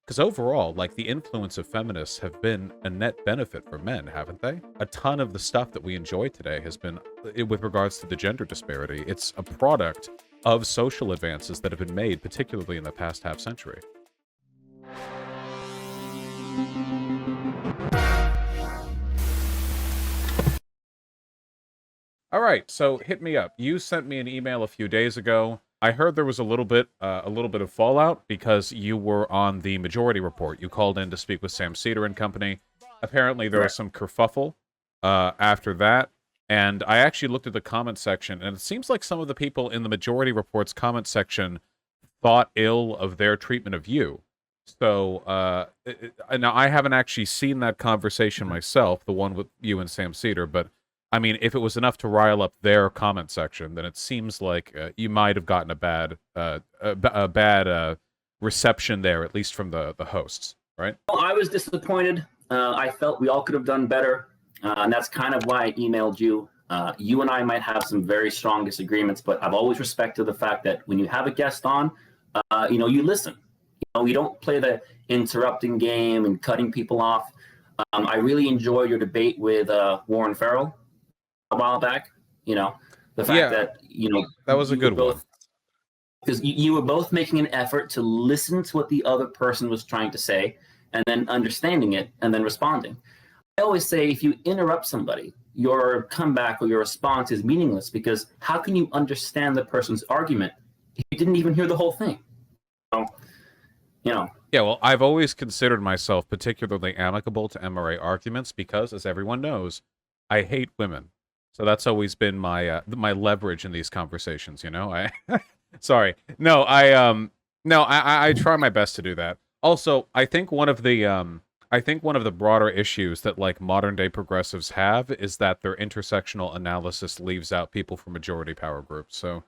Because overall, like, the influence of feminists have been a net benefit for men, haven't they? A ton of the stuff that we enjoy today has been, with regards to the gender disparity, it's a product of social advances that have been made, particularly in the past half century. All right, so hit me up. You sent me an email a few days ago. I heard there was a little bit of fallout because you were on the Majority Report. You called in to speak with Sam Cedar and company. Apparently, there was Correct. some kerfuffle after that, and I actually looked at the comment section, and it seems like some of the people in the Majority Report's comment section thought ill of their treatment of you. So now I haven't actually seen that conversation myself, the one with you and Sam Cedar, but I mean, if it was enough to rile up their comment section, then it seems like you might have gotten a bad reception there, at least from the hosts, right? Well, I was disappointed. I felt we all could have done better, and that's kind of why I emailed you. You and I might have some very strong disagreements, but I've always respected the fact that when you have a guest on, you listen. You don't play the interrupting game and cutting people off. I really enjoyed your debate with Warren Farrell a while back. The fact that that was a good one. Because you were both making an effort to listen to what the other person was trying to say, and then understanding it, and then responding. I always say if you interrupt somebody, your comeback or your response is meaningless, because how can you understand the person's argument if you didn't even hear the whole thing? So, Yeah, well, I've always considered myself particularly amicable to MRA arguments because, as everyone knows, I hate women. So that's always been my leverage in these conversations. I sorry, no, I try my best to do that. Also, I think one of the broader issues that like modern day progressives have is that their intersectional analysis leaves out people from majority power groups. So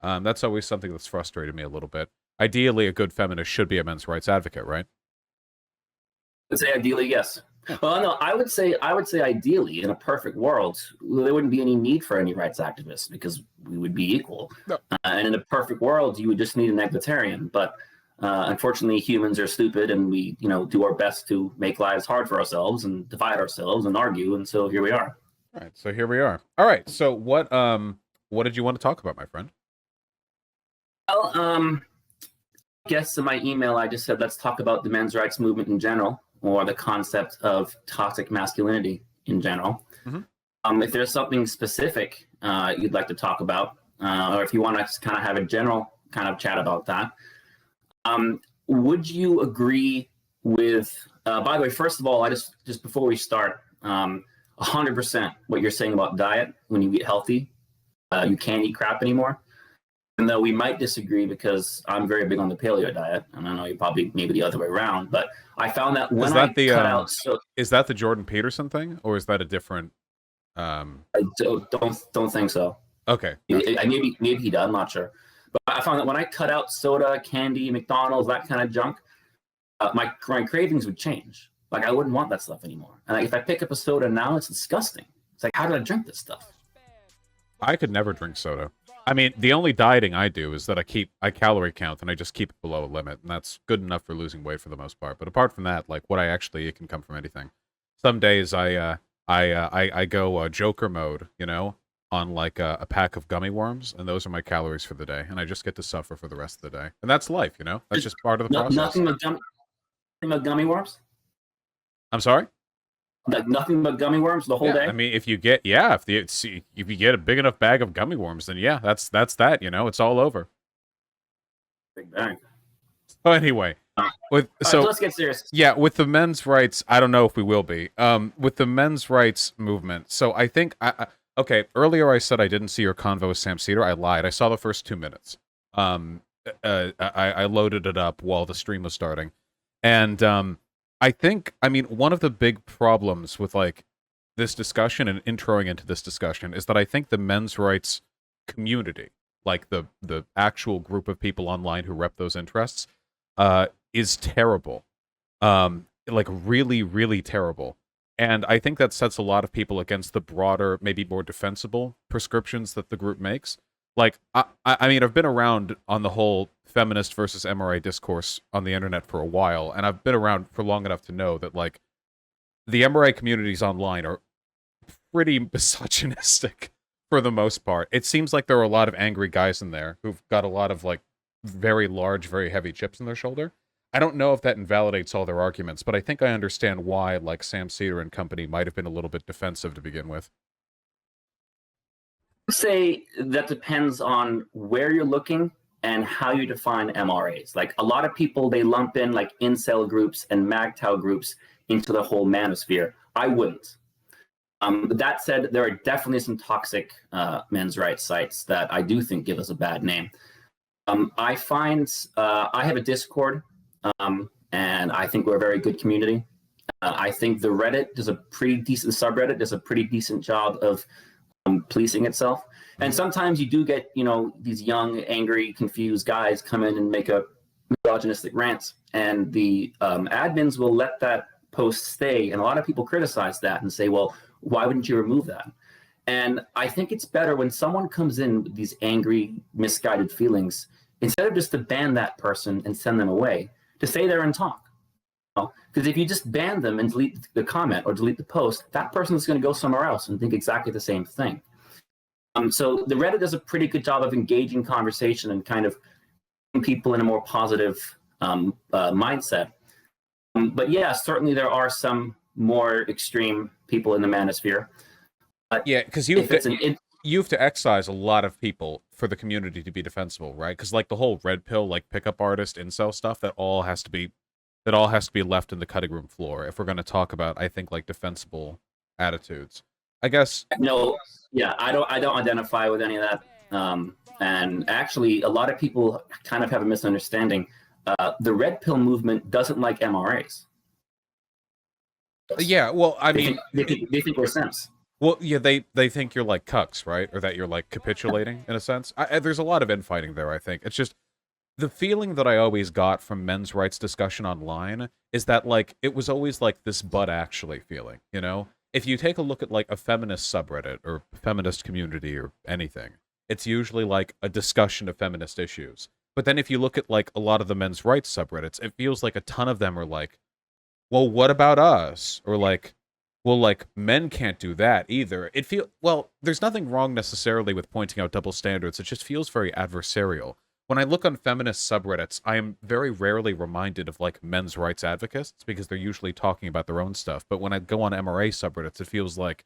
that's always something that's frustrated me a little bit. Ideally, a good feminist should be a men's rights advocate, right? I'd say ideally, yes. Well, no, I would say ideally, in a perfect world, there wouldn't be any need for any rights activists because we would be equal. No. And in a perfect world, you would just need an egalitarian. But unfortunately, humans are stupid, and we, do our best to make lives hard for ourselves and divide ourselves and argue. And so here we are. All right, so here we are. All right, so what did you want to talk about, my friend? Well, I guess in my email, I just said let's talk about the men's rights movement in general, or the concept of toxic masculinity in general. Mm-hmm. If there's something specific you'd like to talk about, or if you want to kind of have a general kind of chat about that, would you agree with? By the way, first of all, I just before we start, 100% what you're saying about diet. When you eat healthy, you can't eat crap anymore. Even though we might disagree because I'm very big on the paleo diet, and I know you're probably maybe the other way around, but I found that when cut out, is that the Jordan Peterson thing, or is that a different? I don't think so. Okay, maybe he does. I'm not sure, but I found that when I cut out soda, candy, McDonald's, that kind of junk, my cravings would change. Like I wouldn't want that stuff anymore. And if I pick up a soda now, it's disgusting. It's like, how did I drink this stuff? I could never drink soda. I mean, the only dieting I do is that I calorie count and I just keep it below a limit, and that's good enough for losing weight for the most part. But apart from that, like what I actually eat can come from anything. Some days I go Joker mode, on like a pack of gummy worms, and those are my calories for the day, and I just get to suffer for the rest of the day, and that's life, That's just part of the process. Nothing but gummy worms. I'm sorry. Like nothing but gummy worms the whole day. I mean, if you get if you get a big enough bag of gummy worms, then yeah, that's that. It's all over. Big bang. So anyway, so let's get serious. Yeah, with the men's rights, I don't know if we will be. With the men's rights movement, so I think okay. Earlier, I said I didn't see your convo with Sam Cedar. I lied. I saw the first 2 minutes. I loaded it up while the stream was starting, and I mean, one of the big problems with like this discussion and introing into this discussion is that I think the men's rights community, like the actual group of people online who rep those interests, is terrible. Like really, really terrible. And I think that sets a lot of people against the broader, maybe more defensible prescriptions that the group makes. Like, I mean, I've been around on the whole feminist versus MRA discourse on the internet for a while, and I've been around for long enough to know that, like, the MRA communities online are pretty misogynistic for the most part. It seems like there are a lot of angry guys in there who've got a lot of, like, very large, very heavy chips in their shoulder. I don't know if that invalidates all their arguments, but I think I understand why, like, Sam Cedar and company might have been a little bit defensive to begin with. Say that depends on where you're looking and how you define MRAs. Like a lot of people, they lump in like incel groups and MAGTOW groups into the whole manosphere. I wouldn't. That said, there are definitely some toxic men's rights sites that I do think give us a bad name. I find I have a Discord, and I think we're a very good community. I think the Reddit does a pretty decent subreddit does a pretty decent job of policing itself. And sometimes you do get, you know, these young, angry, confused guys come in and make a misogynistic rant, and the admins will let that post stay. And a lot of people criticize that and say, well, why wouldn't you remove that? And I think it's better when someone comes in with these angry, misguided feelings, instead of just to ban that person and send them away, to stay there and talk. Because if you just ban them and delete the comment or delete the post, that person is going to go somewhere else and think exactly the same thing. So the Reddit does a pretty good job of engaging conversation and kind of putting people in a more positive mindset. But yeah, certainly there are some more extreme people in the manosphere. But Yeah, because you have to excise a lot of people for the community to be defensible, right? Because like the whole red pill, like pickup artist, incel stuff, that all has to be left in the cutting room floor if we're going to talk about, I think, like defensible attitudes. I guess. No, yeah, I don't identify with any of that. And actually, a lot of people kind of have a misunderstanding. The red pill movement doesn't like MRAs. Yeah, well, I mean, they think we're simps. Well, yeah, they think you're like cucks, right? Or that you're like capitulating in a sense. There's a lot of infighting there, I think. It's just the feeling that I always got from men's rights discussion online is that, like, it was always like this but actually feeling, you know? If you take a look at like a feminist subreddit or feminist community or anything, it's usually like a discussion of feminist issues. But then if you look at like a lot of the men's rights subreddits, it feels like a ton of them are like, well, what about us? Or like, well, like, men can't do that either. There's nothing wrong necessarily with pointing out double standards. It just feels very adversarial. When I look on feminist subreddits, I am very rarely reminded of, like, men's rights advocates because they're usually talking about their own stuff. But when I go on MRA subreddits, it feels like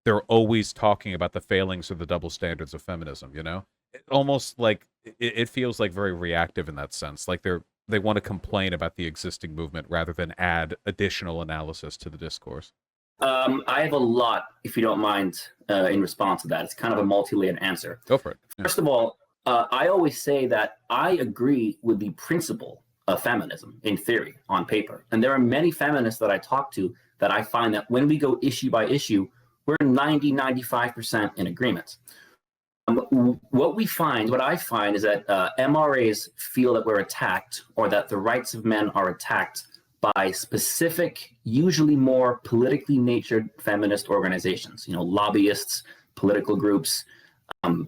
they're always talking about the failings or the double standards of feminism, you know? Almost like, it feels like very reactive in that sense. Like they want to complain about the existing movement rather than add additional analysis to the discourse. I have a lot, if you don't mind, in response to that. It's kind of a multi-layered answer. Go for it. Yeah. First of all, I always say that I agree with the principle of feminism in theory, on paper. And there are many feminists that I talk to that I find that when we go issue by issue, we're 95% in agreement. What I find is that MRAs feel that we're attacked, or that the rights of men are attacked by specific, usually more politically natured feminist organizations, you know, lobbyists, political groups,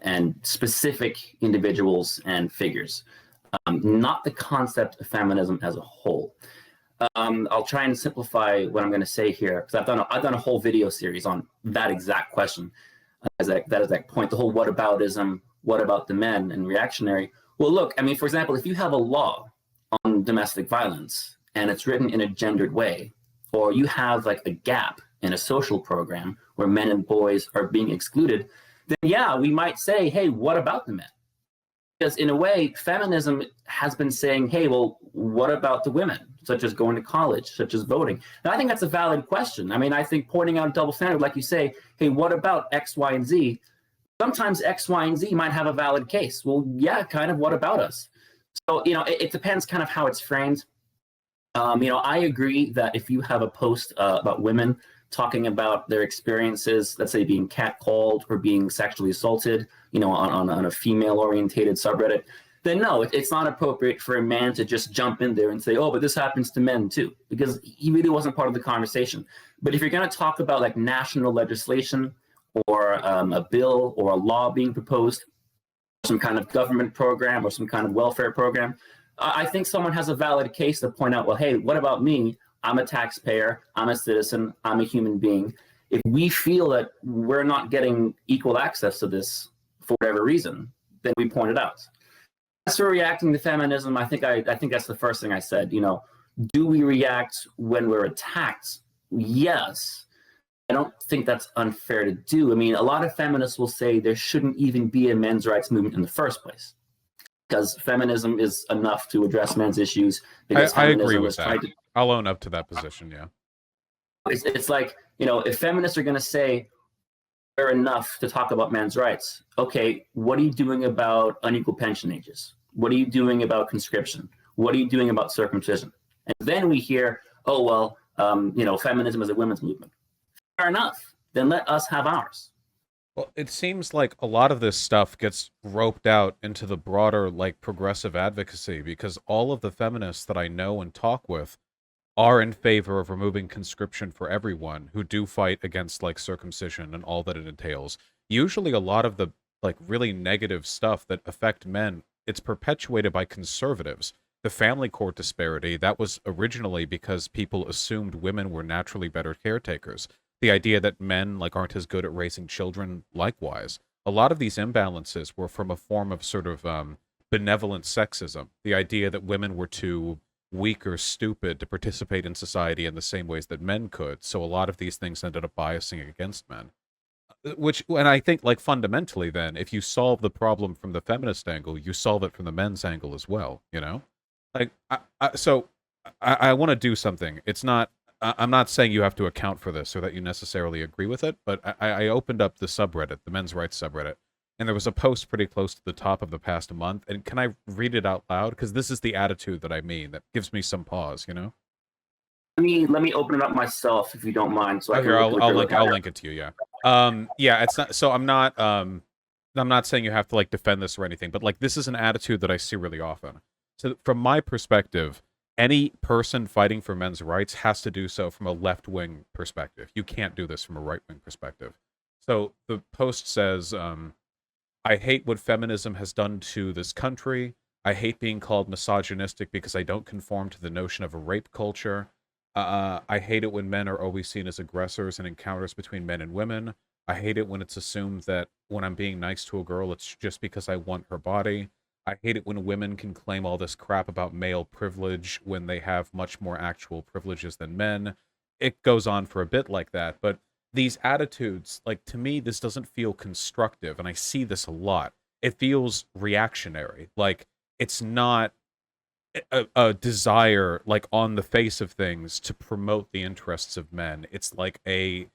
and specific individuals and figures, not the concept of feminism as a whole. I'll try and simplify what I'm going to say here, because I've done a whole video series on that exact question, that exact point, the whole whataboutism, what about the men, and reactionary. Well, look, I mean, for example, if you have a law on domestic violence and it's written in a gendered way, or you have like a gap in a social program where men and boys are being excluded, then yeah, we might say, hey, what about the men? Because in a way, feminism has been saying, hey, well, what about the women, such as going to college, such as voting? And I think that's a valid question. I mean, I think pointing out a double standard, like you say, hey, what about X, Y, and Z? Sometimes X, Y, and Z might have a valid case. Well, yeah, kind of what about us? So, you know, it depends kind of how it's framed. You know, I agree that if you have a post about women talking about their experiences, let's say being catcalled or being sexually assaulted, you know, on a female-orientated subreddit, then no, it's not appropriate for a man to just jump in there and say, oh, but this happens to men too, because he really wasn't part of the conversation. But if you're going to talk about like national legislation or a bill or a law being proposed, some kind of government program or some kind of welfare program, I think someone has a valid case to point out, well, hey, what about me? I'm a taxpayer, I'm a citizen, I'm a human being. If we feel that we're not getting equal access to this for whatever reason, then we point it out. As for reacting to feminism, I think that's the first thing I said. You know, do we react when we're attacked? Yes. I don't think that's unfair to do. I mean, a lot of feminists will say there shouldn't even be a men's rights movement in the first place, because feminism is enough to address men's issues. Because I agree with that. I'll own up to that position, yeah. It's like, you know, if feminists are going to say they're enough to talk about men's rights, okay, what are you doing about unequal pension ages? What are you doing about conscription? What are you doing about circumcision? And then we hear, oh, well, you know, feminism is a women's movement. Fair enough. Then let us have ours. Well, it seems like a lot of this stuff gets roped out into the broader, like, progressive advocacy, because all of the feminists that I know and talk with are in favor of removing conscription for everyone, who do fight against, like, circumcision and all that it entails. Usually a lot of the, like, really negative stuff that affect men, it's perpetuated by conservatives. The family court disparity, that was originally because people assumed women were naturally better caretakers. The idea that men, like, aren't as good at raising children, likewise. A lot of these imbalances were from a form of sort of benevolent sexism. The idea that women were too weak or stupid to participate in society in the same ways that men could. So a lot of these things ended up biasing against men. And I think, like, fundamentally then, if you solve the problem from the feminist angle, you solve it from the men's angle as well, you know? Like, I want to do something. It's not, I'm not saying you have to account for this or that you necessarily agree with it, but I opened up the subreddit, the men's rights subreddit, and there was a post pretty close to the top of the past month. And can I read it out loud? Because this is the attitude that I mean, that gives me some pause, you know? Let me open it up myself, if you don't mind. So I'll link it to you, yeah. Yeah, it's not, so I'm not saying you have to, like, defend this or anything, but, like, this is an attitude that I see really often. So from my perspective, any person fighting for men's rights has to do so from a left-wing perspective. You can't do this from a right-wing perspective. So the post says, I hate what feminism has done to this country. I hate being called misogynistic because I don't conform to the notion of a rape culture. I hate it when men are always seen as aggressors in encounters between men and women. I hate it when it's assumed that when I'm being nice to a girl, it's just because I want her body. I hate it when women can claim all this crap about male privilege when they have much more actual privileges than men. It goes on for a bit like that, but these attitudes, like, to me, this doesn't feel constructive, and I see this a lot. It feels reactionary. Like, it's not a desire, like, on the face of things, to promote the interests of men. It's like a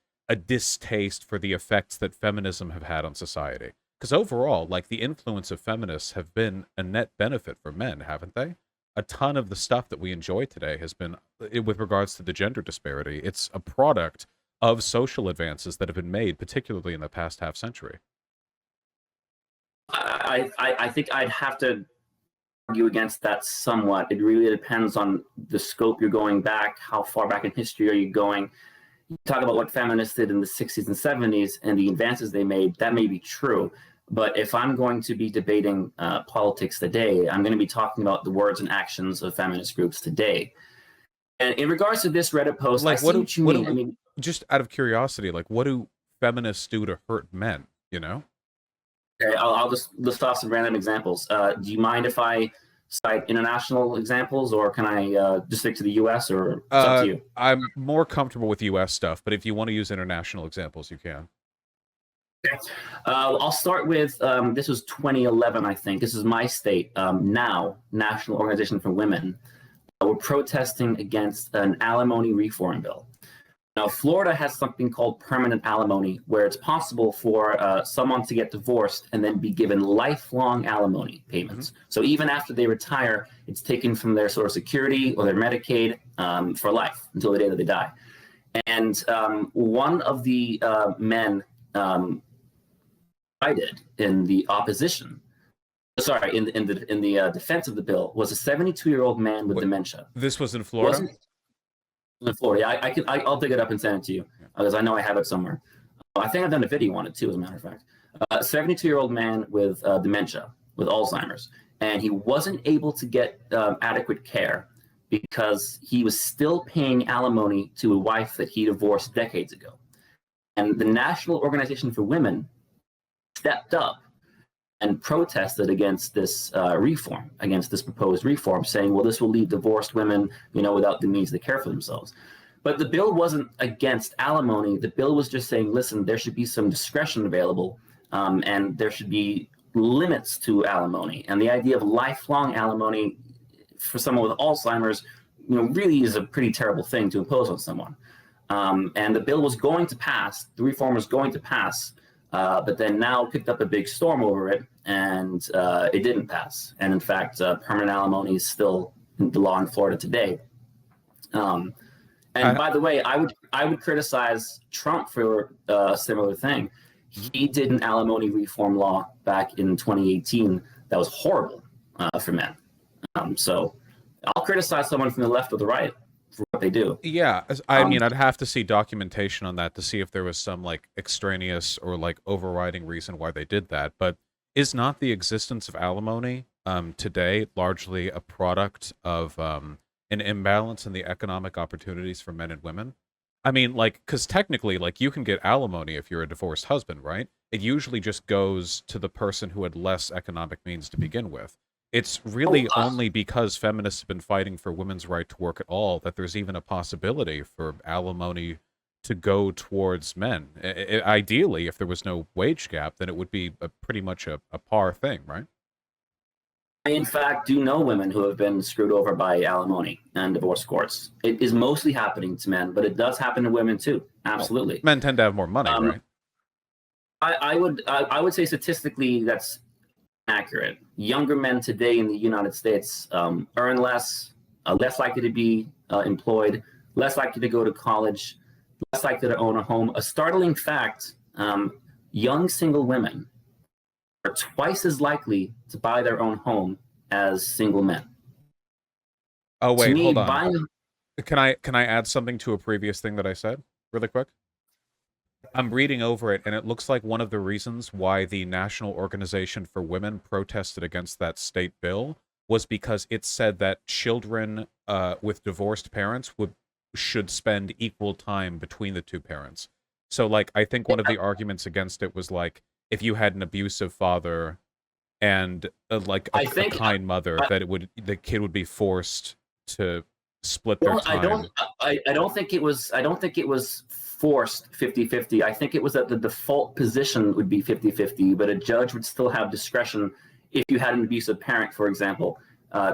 distaste for the effects that feminism have had on society. Because overall, like, the influence of feminists have been a net benefit for men, haven't they? A ton of the stuff that we enjoy today has been, with regards to the gender disparity, it's a product of social advances that have been made, particularly in the past half century. I think I'd have to argue against that somewhat. It really depends on the scope you're going back, how far back in history are you going. You talk about what feminists did in the 60s and 70s and the advances they made, that may be true. But if I'm going to be debating politics today, I'm going to be talking about the words and actions of feminist groups today. And in regards to this Reddit post, like, I see what you mean. I mean, just out of curiosity, like, what do feminists do to hurt men, you know? Okay, I'll just list off some random examples. Do you mind if I cite international examples, or can I just stick to the U.S., or it's up to you? I'm more comfortable with U.S. stuff, but if you want to use international examples, you can. Okay. I'll start with, this was 2011, I think. This is my state, NOW, National Organization for Women. We're protesting against an alimony reform bill. Now, Florida has something called permanent alimony, where it's possible for someone to get divorced and then be given lifelong alimony payments. Mm-hmm. So even after they retire, it's taken from their Social Security or their Medicaid for life until the day that they die. And one of the men I did in the opposition, sorry, in the defense of the bill, was a 72-year-old man with dementia. This was in Florida? In Florida. I'll dig it up and send it to you, because I know I have it somewhere. I think I've done a video on it too, as a matter of fact. A 72-year-old man with dementia. with Alzheimer's, and he wasn't able to get adequate care because he was still paying alimony to a wife that he divorced decades ago. And the National Organization for Women stepped up and protested against this reform, against this proposed reform, saying, well, this will leave divorced women, without the means to care for themselves. But the bill wasn't against alimony. The bill was just saying, listen, there should be some discretion available, and there should be limits to alimony. And the idea of lifelong alimony for someone with Alzheimer's, really is a pretty terrible thing to impose on someone. And the bill was going to pass, the reform was going to pass, but then now picked up a big storm over it, and it didn't pass. And in fact, permanent alimony is still the law in Florida today. And by the way, I would criticize Trump for a similar thing. He did an alimony reform law back in 2018 that was horrible for men. So I'll criticize someone from the left or the right for what they do. Yeah, I mean, I'd have to see documentation on that to see if there was some like extraneous or like overriding reason why they did that. But is not the existence of alimony today largely a product of an imbalance in the economic opportunities for men and women? I mean, like, because technically, like, you can get alimony if you're a divorced husband, right? It usually just goes to the person who had less economic means to begin with. It's really only because feminists have been fighting for women's right to work at all that there's even a possibility for alimony to go towards men. Ideally, if there was no wage gap, then it would be pretty much a par thing, right? I, in fact, do know women who have been screwed over by alimony and divorce courts. It is mostly happening to men, but it does happen to women too. Absolutely. Well, men tend to have more money, right? I would say statistically that's accurate. Younger men today in the United States earn less, less likely to be employed, less likely to go to college, less likely to own a home. A startling fact: young single women are twice as likely to buy their own home as single men. Oh wait, hold on. Can I add something to a previous thing that I said really quick? I'm reading over it, and it looks like one of the reasons why the National Organization for Women protested against that state bill was because it said that children with divorced parents should spend equal time between the two parents. So, like, I think one of the arguments against it was like, if you had an abusive father and like a kind mother, that the kid would be forced to split their time. I don't think it was forced 50-50. I think it was that the default position would be 50-50, but a judge would still have discretion if you had an abusive parent, for example,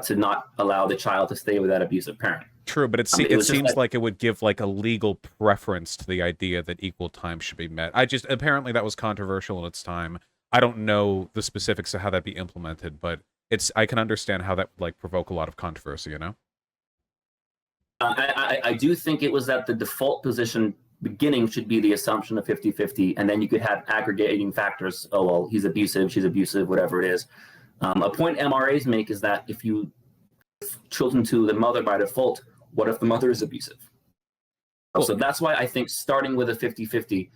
to not allow the child to stay with that abusive parent. True, but it seems like it would give like a legal preference to the idea that equal time should be met. Apparently that was controversial in its time. I don't know the specifics of how that'd be implemented, but I can understand how that would like provoke a lot of controversy, you know? I do think it was that the default position beginning should be the assumption of 50-50, and then you could have aggregating factors. Oh, well, he's abusive, she's abusive, whatever it is. A point MRAs make is that if you children to the mother by default, what if the mother is abusive? Cool. So that's why I think starting with a 50-50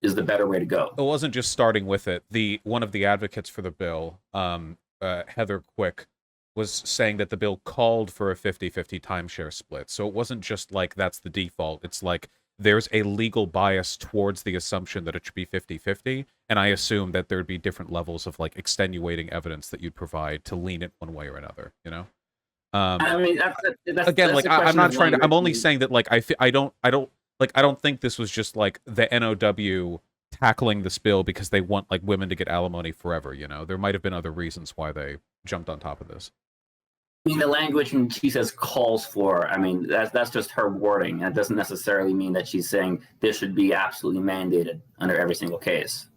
is the better way to go. It wasn't just starting with it. One of the advocates for the bill, Heather Quick, was saying that the bill called for a 50-50 timeshare split. So it wasn't just like that's the default. It's like there's a legal bias towards the assumption that it should be 50-50, and I assume that there'd be different levels of like extenuating evidence that you'd provide to lean it one way or another, you know? I mean, that's again, like I'm not trying to. I'm only saying that like I don't think this was just like the NOW tackling this bill because they want like women to get alimony forever. You know, there might have been other reasons why they jumped on top of this. I mean, the language when she says calls for, I mean, that's just her wording. That doesn't necessarily mean that she's saying this should be absolutely mandated under every single case.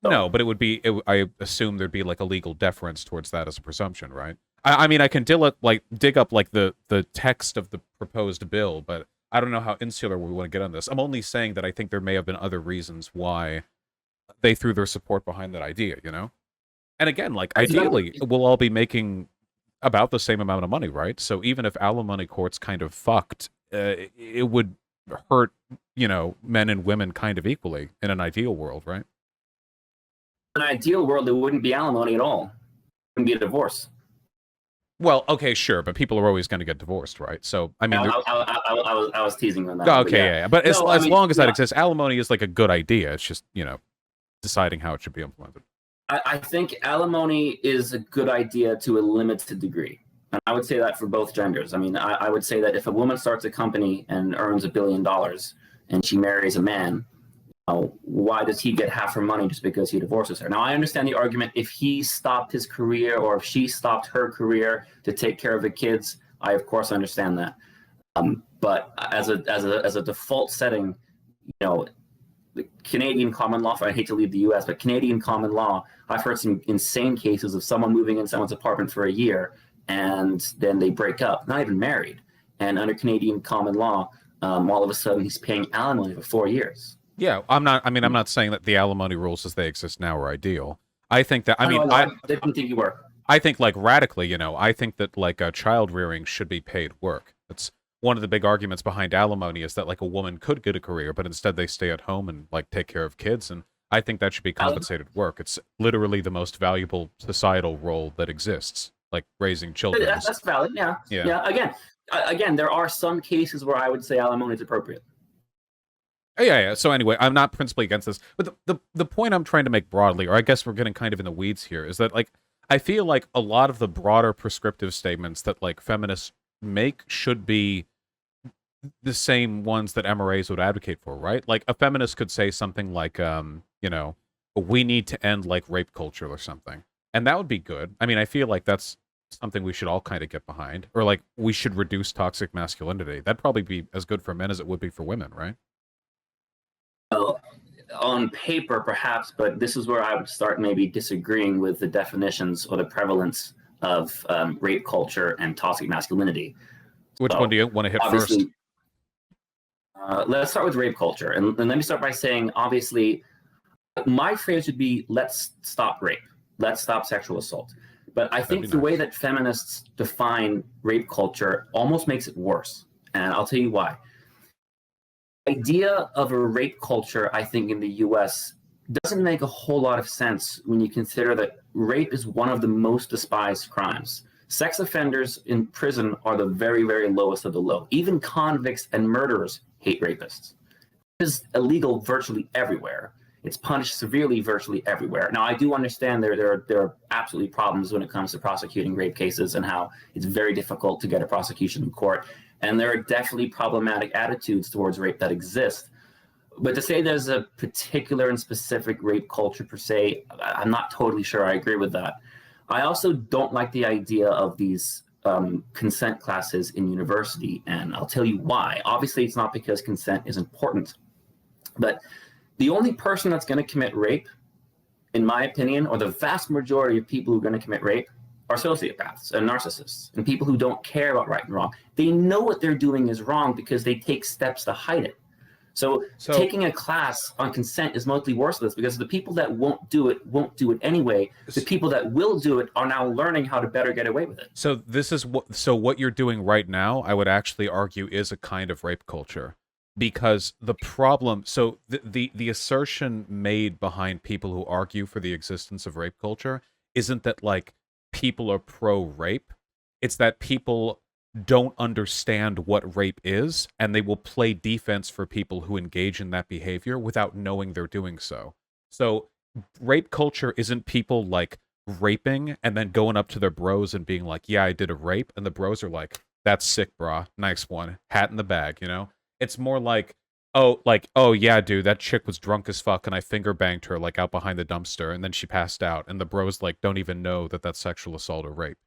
So, no, but it would be. I assume there'd be like a legal deference towards that as a presumption, right? I mean, I can dig up like the text of the proposed bill, but I don't know how insular we want to get on this. I'm only saying that I think there may have been other reasons why they threw their support behind that idea, you know? And again, like ideally, we'll all be making about the same amount of money, right? So even if alimony courts kind of fucked, it would hurt, you know, men and women kind of equally in an ideal world, right? In an ideal world, there wouldn't be alimony at all. Can be a divorce. Well, okay, sure, but people are always going to get divorced, right? So, I mean, I was teasing on that one, but okay, yeah. yeah, yeah. But No, I as mean, long as that yeah, exists, alimony is like a good idea. It's just, deciding how it should be implemented. I think alimony is a good idea to a limited degree. And I would say that for both genders. I mean, I would say that if a woman starts a company and earns $1 billion and she marries a man, why does he get half her money just because he divorces her? Now, I understand the argument if he stopped his career or if she stopped her career to take care of the kids. I, of course, understand that. But as a default setting, you know, the Canadian common law, I hate to leave the US, but Canadian common law, I've heard some insane cases of someone moving in someone's apartment for a year and then they break up, not even married. And under Canadian common law, all of a sudden he's paying alimony for 4 years. Yeah, I'm not saying that the alimony rules as they exist now are ideal. I think that, I didn't think you were. I think like radically, I think that like child rearing should be paid work. It's one of the big arguments behind alimony is that like a woman could get a career, but instead they stay at home and like take care of kids. And I think that should be compensated work. It's literally the most valuable societal role that exists, like raising children. That's valid. Yeah. Again, there are some cases where I would say alimony is appropriate. Yeah. So anyway, I'm not principally against this, but the point I'm trying to make broadly, or I guess we're getting kind of in the weeds here, is that like I feel like a lot of the broader prescriptive statements that like feminists make should be the same ones that MRAs would advocate for, right? Like a feminist could say something like, we need to end like rape culture or something, and that would be good. I mean, I feel like that's something we should all kind of get behind, or like we should reduce toxic masculinity. That'd probably be as good for men as it would be for women, right? Well, on paper, perhaps, but this is where I would start maybe disagreeing with the definitions or the prevalence of rape culture and toxic masculinity. Which one do you want to hit first? Let's start with rape culture. And let me start by saying, obviously, my phrase would be, let's stop rape. Let's stop sexual assault. But I think the way that feminists define rape culture almost makes it worse. And I'll tell you why. The idea of a rape culture, I think, in the US doesn't make a whole lot of sense when you consider that rape is one of the most despised crimes. Sex offenders in prison are the very, very lowest of the low. Even convicts and murderers hate rapists. It is illegal virtually everywhere. It's punished severely virtually everywhere. Now, I do understand there are absolutely problems when it comes to prosecuting rape cases and how it's very difficult to get a prosecution in court. And there are definitely problematic attitudes towards rape that exist. But to say there's a particular and specific rape culture per se, I'm not totally sure I agree with that. I also don't like the idea of these consent classes in university, and I'll tell you why. Obviously, it's not because consent is important, but the only person that's going to commit rape, in my opinion, or the vast majority of people who are going to commit rape, are sociopaths and narcissists and people who don't care about right and wrong. They know what they're doing is wrong because they take steps to hide it. So taking a class on consent is mostly worthless because the people that won't do it anyway. The people that will do it are now learning how to better get away with it. So this is what you're doing right now, I would actually argue, is a kind of rape culture. Because the problem, so the assertion made behind people who argue for the existence of rape culture isn't that like people are pro-rape. It's that people don't understand what rape is, and they will play defense for people who engage in that behavior without knowing they're doing so. So rape culture isn't people like raping and then going up to their bros and being like, yeah, I did a rape, and the bros are like, that's sick, brah, nice one, hat in the bag, It's more like, oh yeah, dude, that chick was drunk as fuck and I finger banged her like out behind the dumpster and then she passed out, and the bros like don't even know that that's sexual assault or rape,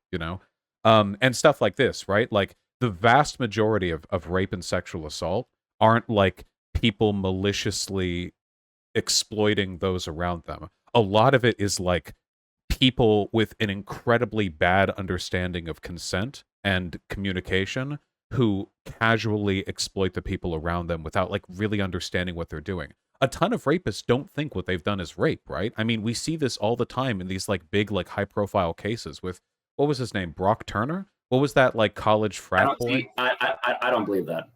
and stuff like this, right? Like the vast majority of rape and sexual assault aren't like people maliciously exploiting those around them. A lot of it is like people with an incredibly bad understanding of consent and communication who casually exploit the people around them without like really understanding what they're doing. A ton of rapists don't think what they've done is rape, right? I mean, we see this all the time in these like big, like high profile cases with, what was his name? Brock Turner? What was that like college frat boy? I don't believe that.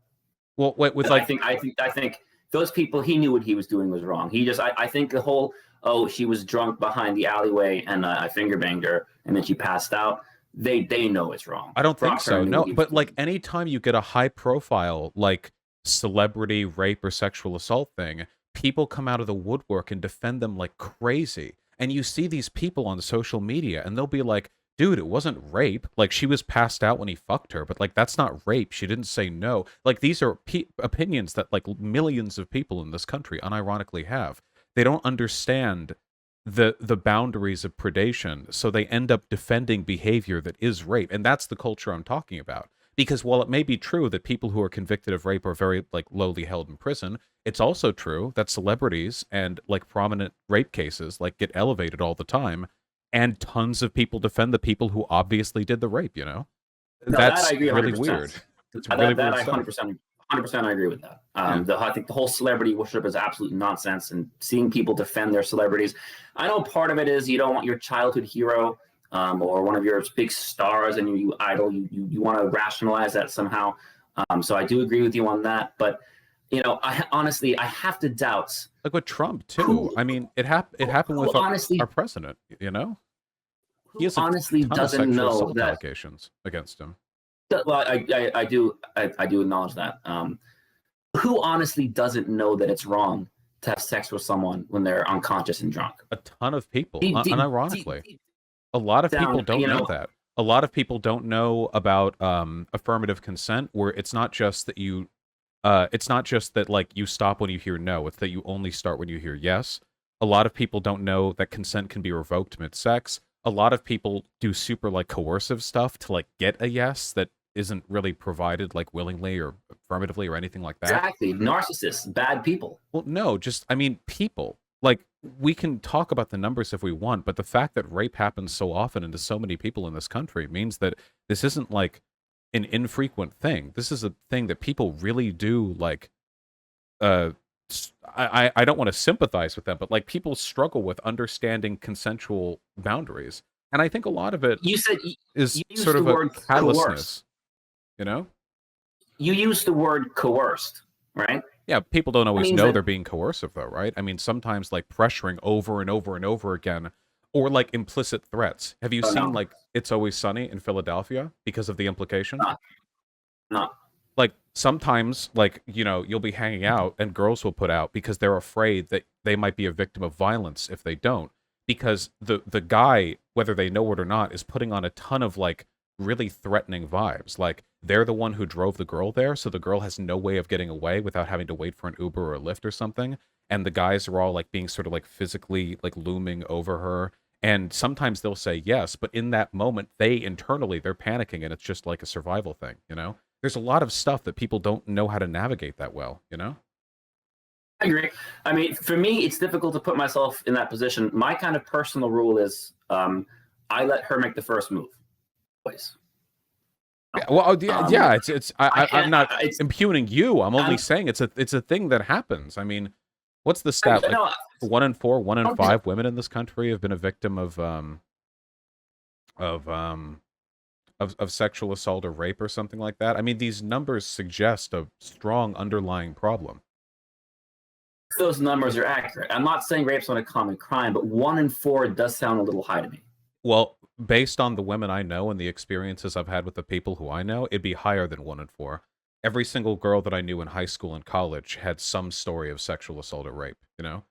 Well, wait, with like, I think those people, he knew what he was doing was wrong. I think the whole, oh, she was drunk behind the alleyway and I finger banged her and then she passed out. They know it's wrong. I don't think Brock Turner so. knew No, what he was but like doing. anytime you get a high profile like celebrity rape or sexual assault thing, people come out of the woodwork and defend them like crazy. And you see these people on social media and they'll be like, dude, it wasn't rape. Like she was passed out when he fucked her, but like that's not rape. She didn't say no. Like these are opinions that like millions of people in this country unironically have. They don't understand the boundaries of predation, so they end up defending behavior that is rape, and that's the culture I'm talking about. Because while it may be true that people who are convicted of rape are very like lowly held in prison, it's also true that celebrities and like prominent rape cases like get elevated all the time, and tons of people defend the people who obviously did the rape. You know, No, that I that's agree really 100%. weird. It's really That weird I stuff. 100% I agree with that. Yeah. I think the whole celebrity worship is absolute nonsense, and seeing people defend their celebrities. I know part of it is you don't want your childhood hero or one of your big stars and you idol. You want to rationalize that somehow. So I do agree with you on that. But you know, I honestly I have to doubt Like with Trump too. who I mean, it happened with honestly our president. You know, he who has a honestly ton of doesn't sexual know assault that. allegations against him. Well, I do acknowledge that. Who honestly doesn't know that it's wrong to have sex with someone when they're unconscious and drunk? A ton of people, Deep, deep, unironically. deep A lot of people down, don't know that. A lot of people don't know about affirmative consent, where it's not just that like you stop when you hear no, it's that you only start when you hear yes. A lot of people don't know that consent can be revoked mid-sex. A lot of people do super like coercive stuff to like get a yes that isn't really provided like willingly or affirmatively or anything like that. exactly. Narcissists, bad people. Well, no, just I mean people. Like we can talk about the numbers if we want, but the fact that rape happens so often and to so many people in this country means that this isn't like an infrequent thing. This is a thing that people really do like uh I don't want to sympathize with them, but like people struggle with understanding consensual boundaries. And I think a lot of it You said is you used sort the of a word coerced. callousness, you know? You used the word coerced, right? Yeah, people don't That always means know that they're being coercive though, right? I mean, sometimes like pressuring over and over and over again or like implicit threats. Have you oh seen no, like It's Always Sunny in Philadelphia because of the implication? not not Like sometimes like, you know, you'll be hanging out and girls will put out because they're afraid that they might be a victim of violence if they don't because the guy, whether they know it or not, is putting on a ton of like really threatening vibes. Like they're the one who drove the girl there, so the girl has no way of getting away without having to wait for an Uber or a Lyft or something. And the guys are all like being sort of like physically like looming over her. And sometimes they'll say yes, but in that moment, they're panicking and it's just like a survival thing, you know? There's a lot of stuff that people don't know how to navigate that well, you know? I agree. I mean, for me, it's difficult to put myself in that position. My kind of personal rule is I let her make the first move, always. Yeah, well, Um, yeah, I I'm can't. not It's impugning you. I'm only I'm, saying it's a thing that happens. I mean, what's the stat? Like no, I 1 in 4, 1 in don't dis- 5 women in this country have been a victim of um of sexual assault or rape or something like that. I mean, these numbers suggest a strong underlying problem. those numbers are accurate. I'm not saying rape's not a common crime, but 1 in 4 does sound a little high to me. Well, based on the women I know and the experiences I've had with the people who I know, it'd be higher than 1 in 4. Every single girl that I knew in high school and college had some story of sexual assault or rape, you know?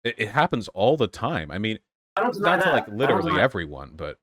It happens all the time. I mean, I don't deny not to like that. I don't literally deny. everyone, but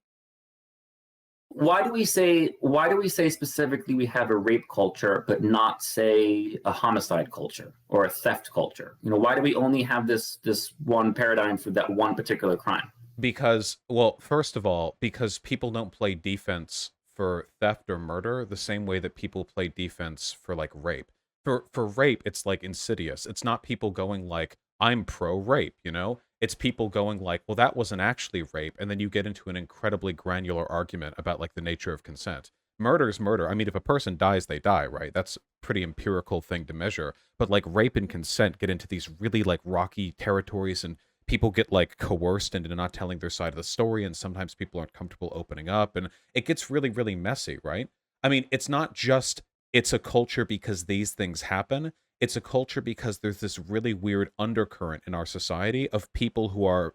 Why do we say specifically we have a rape culture, but not say a homicide culture or a theft culture? You know, why do we only have this one paradigm for that one particular crime? because, well, first of all, because people don't play defense for theft or murder the same way that people play defense for like rape. For rape, it's like insidious. It's not people going like, I'm pro rape, you know? It's people going like, well, that wasn't actually rape, and then you get into an incredibly granular argument about like the nature of consent. Murder's murder. I mean, if a person dies, they die, right? That's a pretty empirical thing to measure. But like rape and consent get into these really like rocky territories and people get like coerced into not telling their side of the story, and sometimes people aren't comfortable opening up, and it gets really really messy, right? I mean, it's not just it's a culture because these things happen. it's a culture because there's this really weird undercurrent in our society of people who are,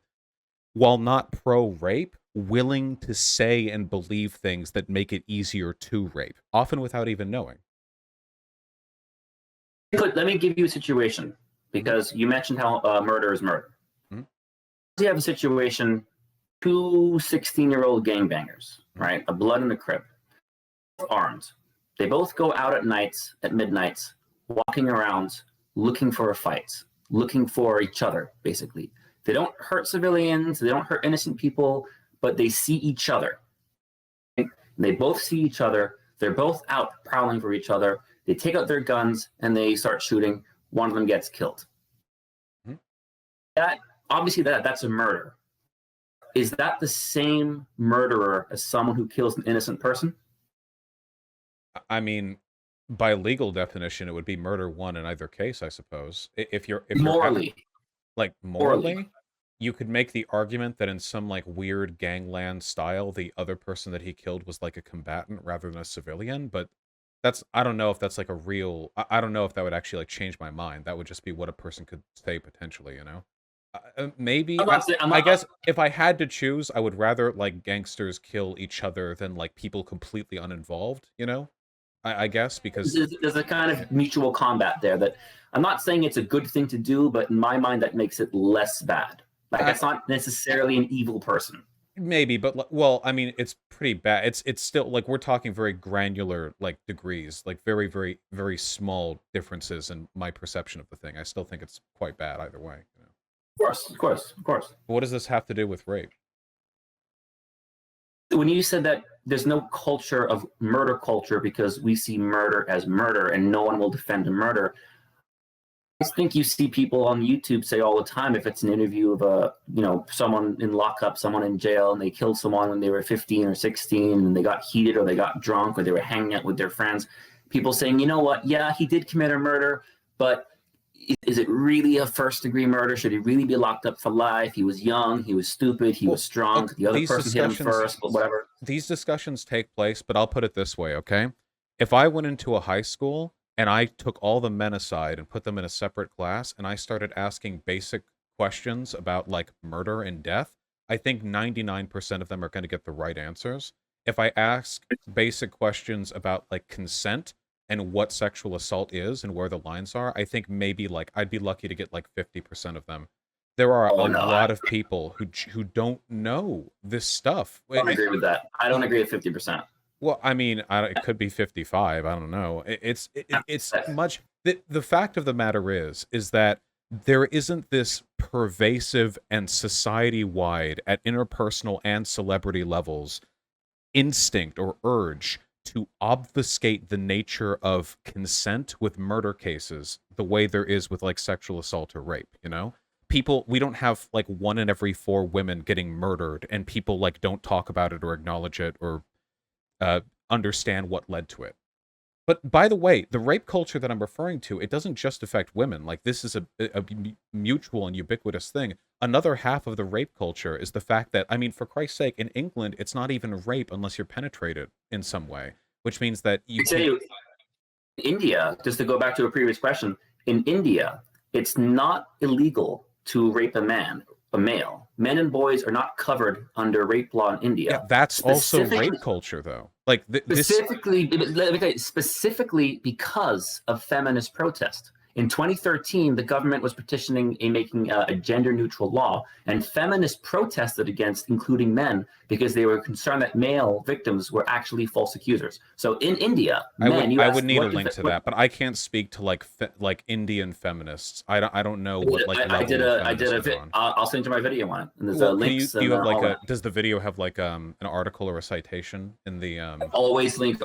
while not pro-rape, willing to say and believe things that make it easier to rape, often without even knowing. Let me give you a situation, because you mentioned how murder is murder. Mhm. You have a situation, two 16-year-old gangbangers, right? A blood in the crib, armed. They both go out at nights, at midnights, walking around, looking for a fight, looking for each other, basically. They don't hurt civilians, they don't hurt innocent people, but they see each other. They both see each other. They're both out prowling for each other. They take out their guns and they start shooting. One of them gets killed. Mhm. That obviously that's a murder. Is that the same murderer as someone who kills an innocent person? I mean, by legal definition, it would be murder one in either case, I suppose. If you're Morally, like morally. morally, you could make the argument that in some like weird gangland style, the other person that he killed was like a combatant rather than a civilian. But that's, I don't know if that's like a real. I don't know if that would actually like change my mind. That would just be what a person could say potentially, you know. Maybe I guess if I had to choose, I would rather like gangsters kill each other than like people completely uninvolved, you know. I guess because There's a kind of mutual combat there that I'm not saying it's a good thing to do, but in my mind, that makes it less bad. Like, I, that's not necessarily an evil person. maybe, but well, I mean, it's pretty bad. It's still like we're talking very granular like degrees, like very, very, very small differences in my perception of the thing. I still think it's quite bad either way. You know? Of course, of course, of course. But what does this have to do with rape? When you said that there's no culture of murder culture because we see murder as murder and no one will defend a murder, I think you see people on YouTube say all the time, if it's an interview of someone in lockup, someone in jail, and they killed someone when they were 15 or 16 and they got heated or they got drunk or they were hanging out with their friends, people saying, you know what, yeah, he did commit a murder, but is it really a first-degree murder? Should he really be locked up for life? He was young, he was stupid, he was drunk, the other person hit him first, but whatever. These discussions take place, but I'll put it this way, okay? If I went into a high school and I took all the men aside and put them in a separate class and I started asking basic questions about like murder and death, I think 99% of them are going to get the right answers. If I ask basic questions about like consent and what sexual assault is and where the lines are, I think maybe like I'd be lucky to get like 50% of them. There are a lot of people who don't know this stuff. I don't agree with that. I don't agree with 50%. Well, I mean, it could be 55. I don't know. It's much. The fact of the matter is that there isn't this pervasive and society-wide at interpersonal and celebrity levels instinct or urge to obfuscate the nature of consent with murder cases the way there is with like sexual assault or rape, you know? People, we don't have like 1 in every 4 women getting murdered and people like don't talk about it or acknowledge it or understand what led to it. But by the way, the rape culture that I'm referring to, it doesn't just affect women. Like this is a mutual and ubiquitous thing. Another half of the rape culture is the fact that, I mean, for Christ's sake, in England, it's not even rape unless you're penetrated in some way, which means that you say India, just to go back to a previous question, in India, it's not illegal to rape a male. Men and boys are not covered under rape law in India. Yeah, that's also rape culture, though. Like specifically because of feminist protest. In 2013, the government was petitioning making a gender-neutral law, and feminists protested against including men because they were concerned that male victims were actually false accusers. So in India, I would need a link to that, but I can't speak to like Indian feminists. I don't know what like level I did a I'll send you my video on it. And there's links. Do you have like does the video have like an article or a citation in the always link.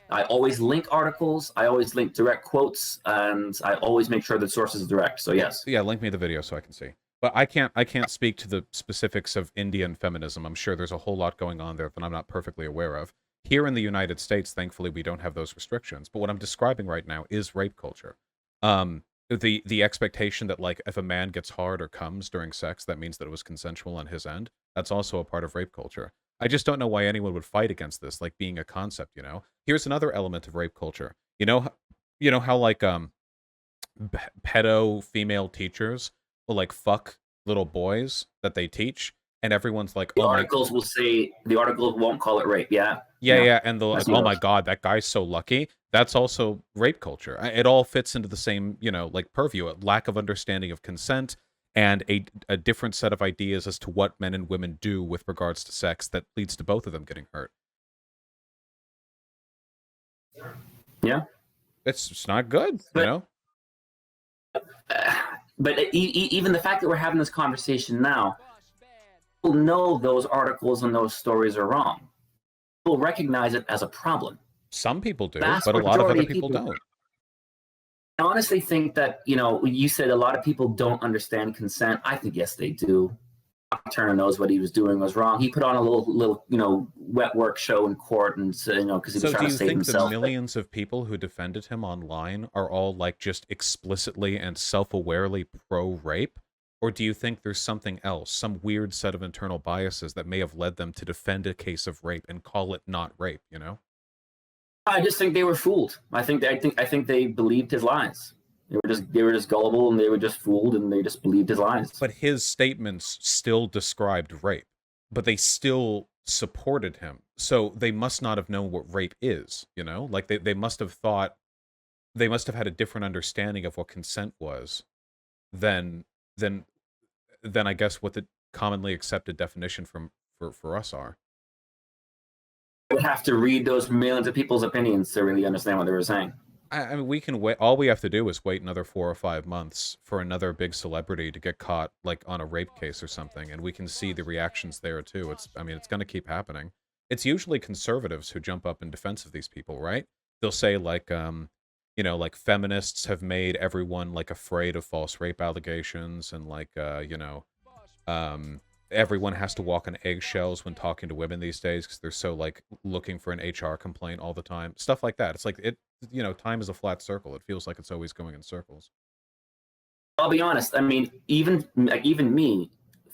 I always link articles. I always link direct quotes, and I always make sure the source is direct. So yes. Yeah, link me the video so I can see. But I can't speak to the specifics of Indian feminism. I'm sure there's a whole lot going on there that I'm not perfectly aware of. Here in the United States, thankfully, we don't have those restrictions. But what I'm describing right now is rape culture. The expectation that like if a man gets hard or comes during sex, that means that it was consensual on his end. That's also a part of rape culture. I just don't know why anyone would fight against this, like being a concept, you know? Here's another element of rape culture. You know how like pedo female teachers will like fuck little boys that they teach, and everyone's like, The "Oh my, articles will say, the articles won't call it rape. Yeah. yeah, Yeah. yeah," and they're I like, see "Oh my those. God, that guy's so lucky." That's also rape culture. It all fits into the same, like purview: a lack of understanding of consent and a different set of ideas as to what men and women do with regards to sex that leads to both of them getting hurt. Yeah. It's not good, But but even the fact that we're having this conversation now, people know those articles and those stories are wrong. People recognize it as a problem. Some people do, Vast but a lot of majority other of people people. don't. I honestly think that, you said a lot of people don't understand consent. I think yes, they do. Turner knows what he was doing was wrong. He put on a little wet work show in court, and because he was So trying do to you save think the himself. millions of people who defended him online are all like just explicitly and self-awarely pro-rape? Or do you think there's something else, some weird set of internal biases that may have led them to defend a case of rape and call it not rape, I just think they were fooled. I think they believed his lies. They were just gullible, and they were just fooled, and they just believed his lies. But his statements still described rape, but they still supported him. So they must not have known what rape is, Like they must have thought, they must have had a different understanding of what consent was than than than I guess what the commonly accepted definition for us are. I would have to read those millions of people's opinions to really understand what they were saying. I mean, we can wait. All we have to do is wait another 4 or 5 months for another big celebrity to get caught, like on a rape case or something, and we can see the reactions there too. I mean, it's going to keep happening. It's usually conservatives who jump up in defense of these people, right? They'll say like, like feminists have made everyone like afraid of false rape allegations, and like, um, everyone has to walk on eggshells when talking to women these days because they're so like looking for an HR complaint all the time. Stuff like that. It's like time is a flat circle. It feels like it's always going in circles. I'll be honest. I mean, even me,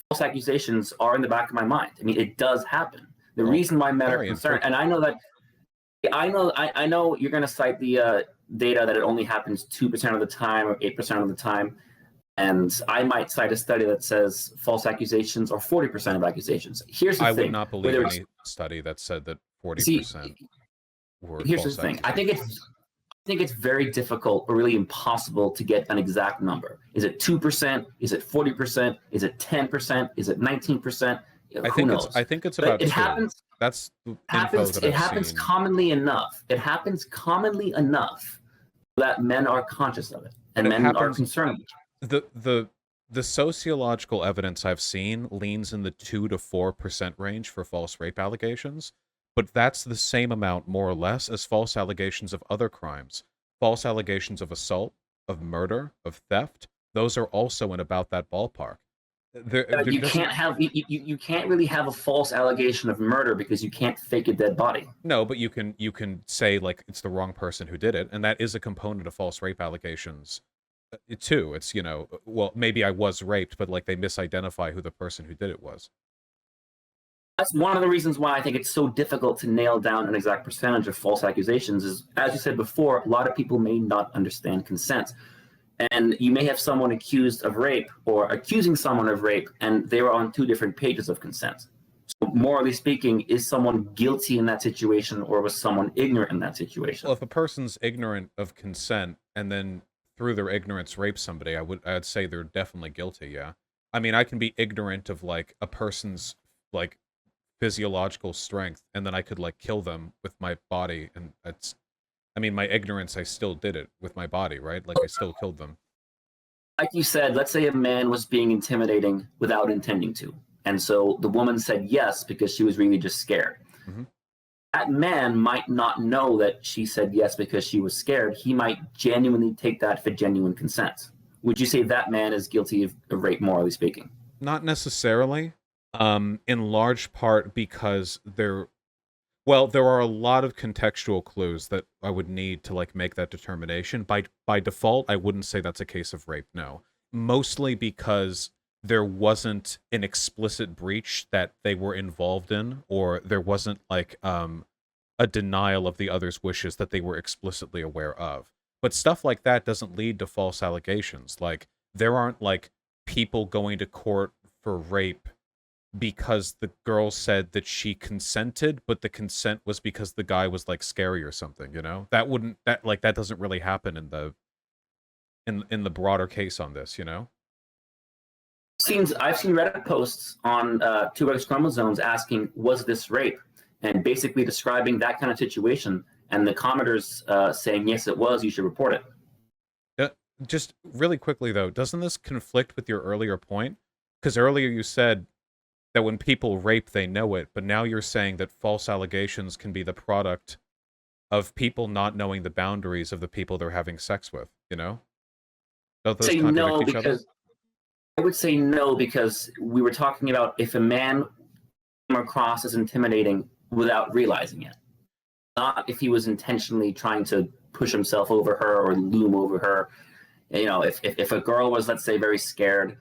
false accusations are in the back of my mind. I mean, it does happen. The reason why men are concerned, and I know that, I know you're going to cite the data that it only happens 2% of the time or 8% of the time, and I might cite a study that says false accusations are 40% of accusations. Here's the thing. I would not believe any study that said that 40% were here's false the thing. accusations. I think it's very difficult or really impossible to get an exact number. Is it 2%? Is it 40%? Is it 10%? Is it 19%? Who knows? I think it's about it 2. happens. That's the It happens commonly enough. It happens commonly enough that men are conscious of it, and men are concerned. The sociological evidence I've seen leans in the 2 to 4% range for false rape allegations, but that's the same amount, more or less, as false allegations of other crimes. False allegations of assault, of murder, of theft, those are also in about that ballpark. You can't really have a false allegation of murder because you can't fake a dead body. No, but you can say like it's the wrong person who did it, and that is a component of false rape allegations too. It's well, maybe I was raped, but like they misidentify who the person who did it was. That's one of the reasons why I think it's so difficult to nail down an exact percentage of false accusations is, as you said before, a lot of people may not understand consent. And you may have someone accused of rape or accusing someone of rape, and they were on 2 different pages of consent. So morally speaking, is someone guilty in that situation, or was someone ignorant in that situation? Well, if a person's ignorant of consent and then through their ignorance rape somebody, I'd say they're definitely guilty, yeah. I mean, I can be ignorant of like a person's like physiological strength, and then I could like kill them with my body, and I mean, my ignorance, I still did it with my body, right? Like I still killed them. Like you said, let's say a man was being intimidating without intending to, and so the woman said yes because she was really just scared. Mm-hmm. That man might not know that she said yes because she was scared. He might genuinely take that for genuine consent. Would you say that man is guilty of rape, morally speaking? Not necessarily. In large part because there are a lot of contextual clues that I would need to like make that determination. By default, I wouldn't say that's a case of rape, no. Mostly because there wasn't an explicit breach that they were involved in, or there wasn't like a denial of the other's wishes that they were explicitly aware of. But stuff like that doesn't lead to false allegations. Like, there aren't like people going to court for rape because the girl said that she consented, but the consent was because the guy was like scary or something, you know? That doesn't really happen in the in the broader case on this, you know? I've seen Reddit posts on 2X chromosomes asking, was this rape? And basically describing that kind of situation. And the commenters saying, yes, it was, you should report it. Just really quickly, though, doesn't this conflict with your earlier point? Because earlier you said that when people rape, they know it, but now you're saying that false allegations can be the product of people not knowing the boundaries of the people they're having sex with, you know? Don't those contradict each other? I would say no, because we were talking about if a man came across as intimidating without realizing it, not if he was intentionally trying to push himself over her or loom over her. You know, if a girl was, let's say, very scared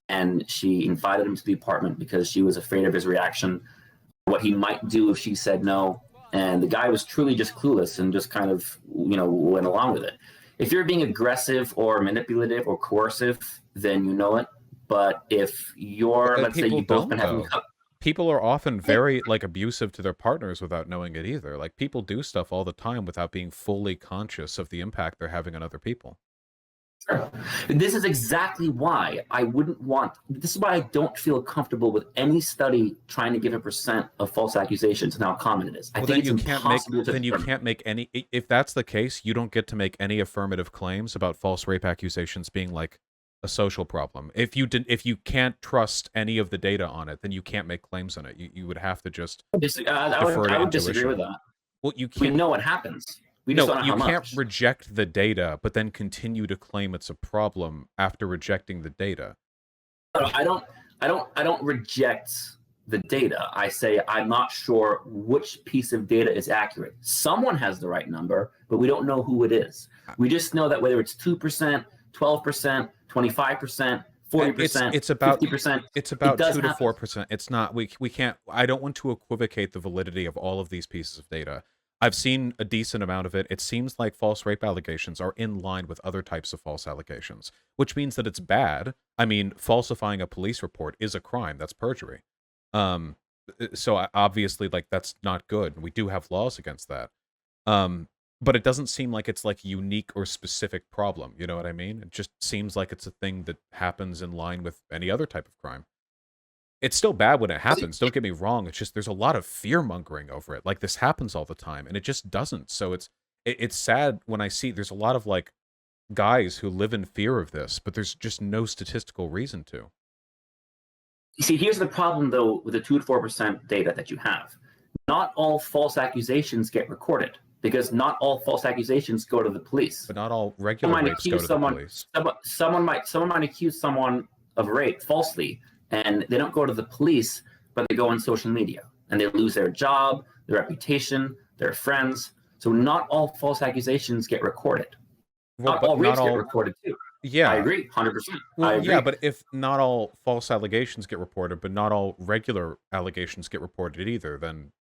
and she invited him to the apartment because she was afraid of his reaction, what he might do if she said no, and the guy was truly just clueless and just kind of, you know, went along with it. If you're being aggressive or manipulative or coercive, then you know it. But if you're, let's say, you've both been having... People are often very like abusive to their partners without knowing it either. Like, people do stuff all the time without being fully conscious of the impact they're having on other people. This is exactly why I wouldn't want, this is why I don't feel comfortable with any study trying to give a percent of false accusations and how common it is. I think it's impossible to... Then you can't make any, if that's the case, you don't get to make any affirmative claims about false rape accusations being like a social problem. If you can't trust any of the data on it, then you can't make claims on it. You would have to just I would disagree with that. Well, you can't. We know what happens. We just don't know how much. You can't reject the data, but then continue to claim it's a problem after rejecting the data. No, I don't reject the data. I say I'm not sure which piece of data is accurate. Someone has the right number, but we don't know who it is. We just know that whether it's 2%, 12%, 25%, 40%, it's about 50%. It's about 2 to 4%. It's not. We can't. I don't want to equivocate the validity of all of these pieces of data. I've seen a decent amount of it. It seems like false rape allegations are in line with other types of false allegations, which means that it's bad. I mean, falsifying a police report is a crime. That's perjury. So obviously, like, that's not good. We do have laws against that. But it doesn't seem like it's like unique or specific problem. You know what I mean? It just seems like it's a thing that happens in line with any other type of crime. It's still bad when it happens. Don't get me wrong. It's just there's a lot of fear mongering over it. Like, this happens all the time, and it just doesn't. So it's sad when I see there's a lot of like guys who live in fear of this, but there's just no statistical reason to. You see, here's the problem though with the 2 to 4% data that you have. Not all false accusations get recorded, because not all false accusations go to the police. But not all regular rapes go to the police. Someone might accuse someone of rape falsely, and they don't go to the police, but they go on social media, and they lose their job, their reputation, their friends. So not all false accusations get recorded. Well, not all rapes get recorded too. Yeah, I agree, 100%. Well, yeah, but if not all false allegations get reported, but not all regular allegations get reported either, then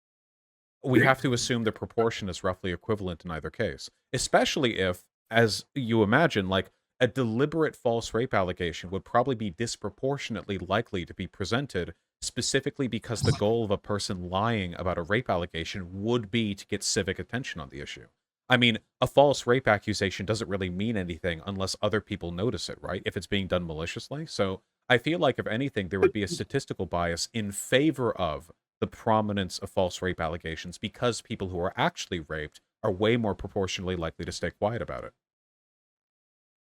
we have to assume the proportion is roughly equivalent in either case. Especially if, as you imagine, like, a deliberate false rape allegation would probably be disproportionately likely to be presented specifically because the goal of a person lying about a rape allegation would be to get civic attention on the issue. I mean, a false rape accusation doesn't really mean anything unless other people notice it, right? If it's being done maliciously. So I feel like, if anything, there would be a statistical bias in favor of the prominence of false rape allegations because people who are actually raped are way more proportionally likely to stay quiet about it.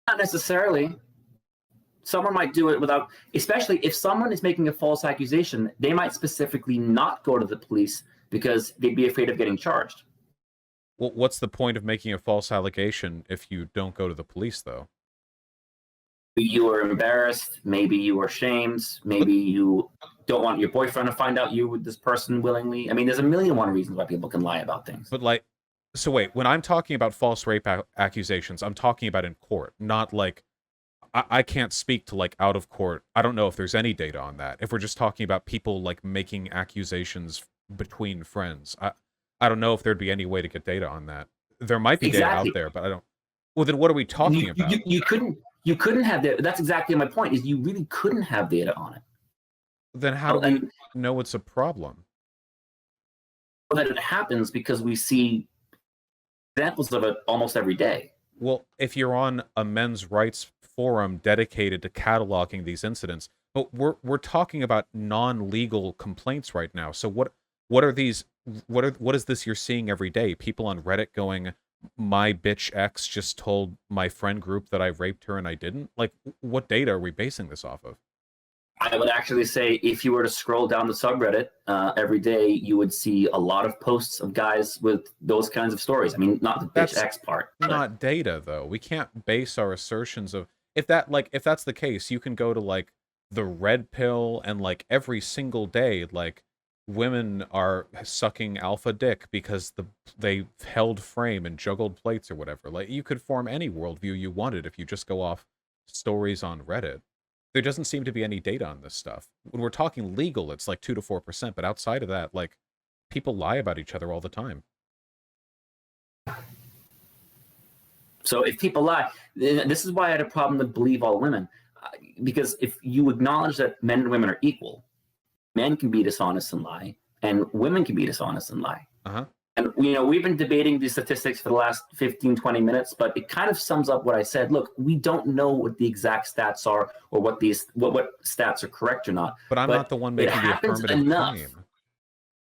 Not necessarily. Someone might do it without, especially if someone is making a false accusation, they might specifically not go to the police because they'd be afraid of getting charged. Well, what's the point of making a false allegation if you don't go to the police, though? You are embarrassed, maybe you are shamed, maybe you don't want your boyfriend to find out you with this person willingly. I mean, there's a million and one reasons why people can lie about things. But like, so wait, when I'm talking about false rape accusations, I'm talking about in court, not like, I can't speak to like out of court. I don't know if there's any data on that. If we're just talking about people like making accusations between friends, I don't know if there'd be any way to get data on that. There might be data out there, but I don't. Well, then what are we talking about? You couldn't have data. That's exactly my point. Is you really couldn't have data on it. Then how do we know it's a problem? That it happens because we see examples of it almost every day. Well, if you're on a men's rights forum dedicated to cataloging these incidents, but we're talking about non-legal complaints right now. So what are these? What is this you're seeing every day? People on Reddit going, "My bitch ex just told my friend group that I raped her and I didn't." Like, what data are we basing this off of? I would actually say if you were to scroll down the subreddit every day, you would see a lot of posts of guys with those kinds of stories. I mean, not the bitch X part. Not data, though. We can't base our assertions of if that's the case, you can go to like the red pill and like every single day, like women are sucking alpha dick because they held frame and juggled plates or whatever. Like you could form any worldview you wanted if you just go off stories on Reddit. There doesn't seem to be any data on this stuff. When we're talking legal, it's like 2 to 4%, but outside of that, like people lie about each other all the time. So if people lie, this is why I had a problem with believe all women, because if you acknowledge that men and women are equal, men can be dishonest and lie, and women can be dishonest and lie. And we've been debating these statistics for the last 15, 20 minutes, but it kind of sums up what I said. Look, we don't know what the exact stats are or what stats are correct or not. But I'm not the one making the affirmative claim.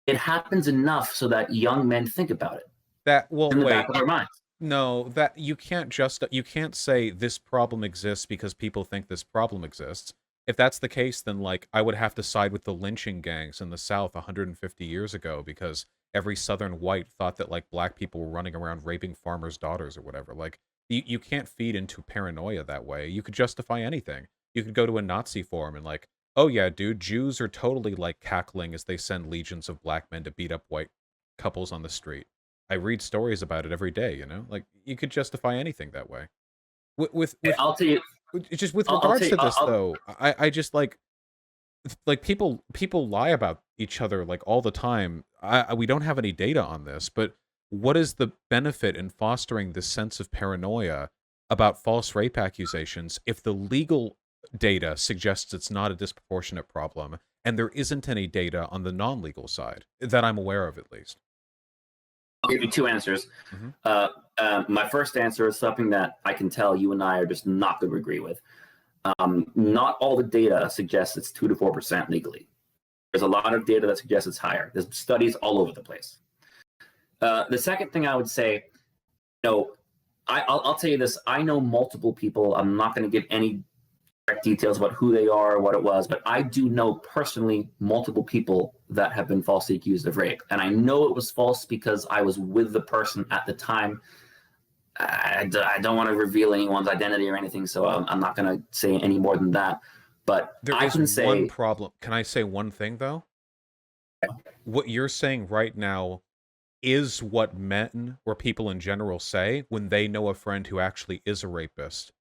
It happens enough so that young men think about it. In the back of their minds. No, that you can't say this problem exists because people think this problem exists. If that's the case, then like I would have to side with the lynching gangs in the South 150 years ago because every Southern white thought that like black people were running around raping farmers' daughters or whatever. Like you can't feed into paranoia that way. You could justify anything. You could go to a Nazi forum and like, oh yeah, dude, Jews are totally like cackling as they send legions of black men to beat up white couples on the street. I read stories about it every day, like you could justify anything that way. I'll tell you, just with regards to this though, I just like people lie about each other like all the time. We don't have any data on this, but what is the benefit in fostering this sense of paranoia about false rape accusations if the legal data suggests it's not a disproportionate problem and there isn't any data on the non-legal side that I'm aware of, at least? I'll give you two answers. My first answer is something that I can tell you and I are just not going to agree with. Not all the data suggests it's 2 to 4% legally. There's a lot of data that suggests it's higher. There's studies all over the place. The second thing I would say, I'll tell you this. I know multiple people. I'm not going to give any direct details about who they are or what it was, but I do know personally multiple people that have been falsely accused of rape. And I know it was false because I was with the person at the time. I don't want to reveal anyone's identity or anything, so I'm not going to say any more than that. But I can say one problem. Can I say one thing though? Yeah. What you're saying right now is what men or people in general say when they know a friend who actually is a rapist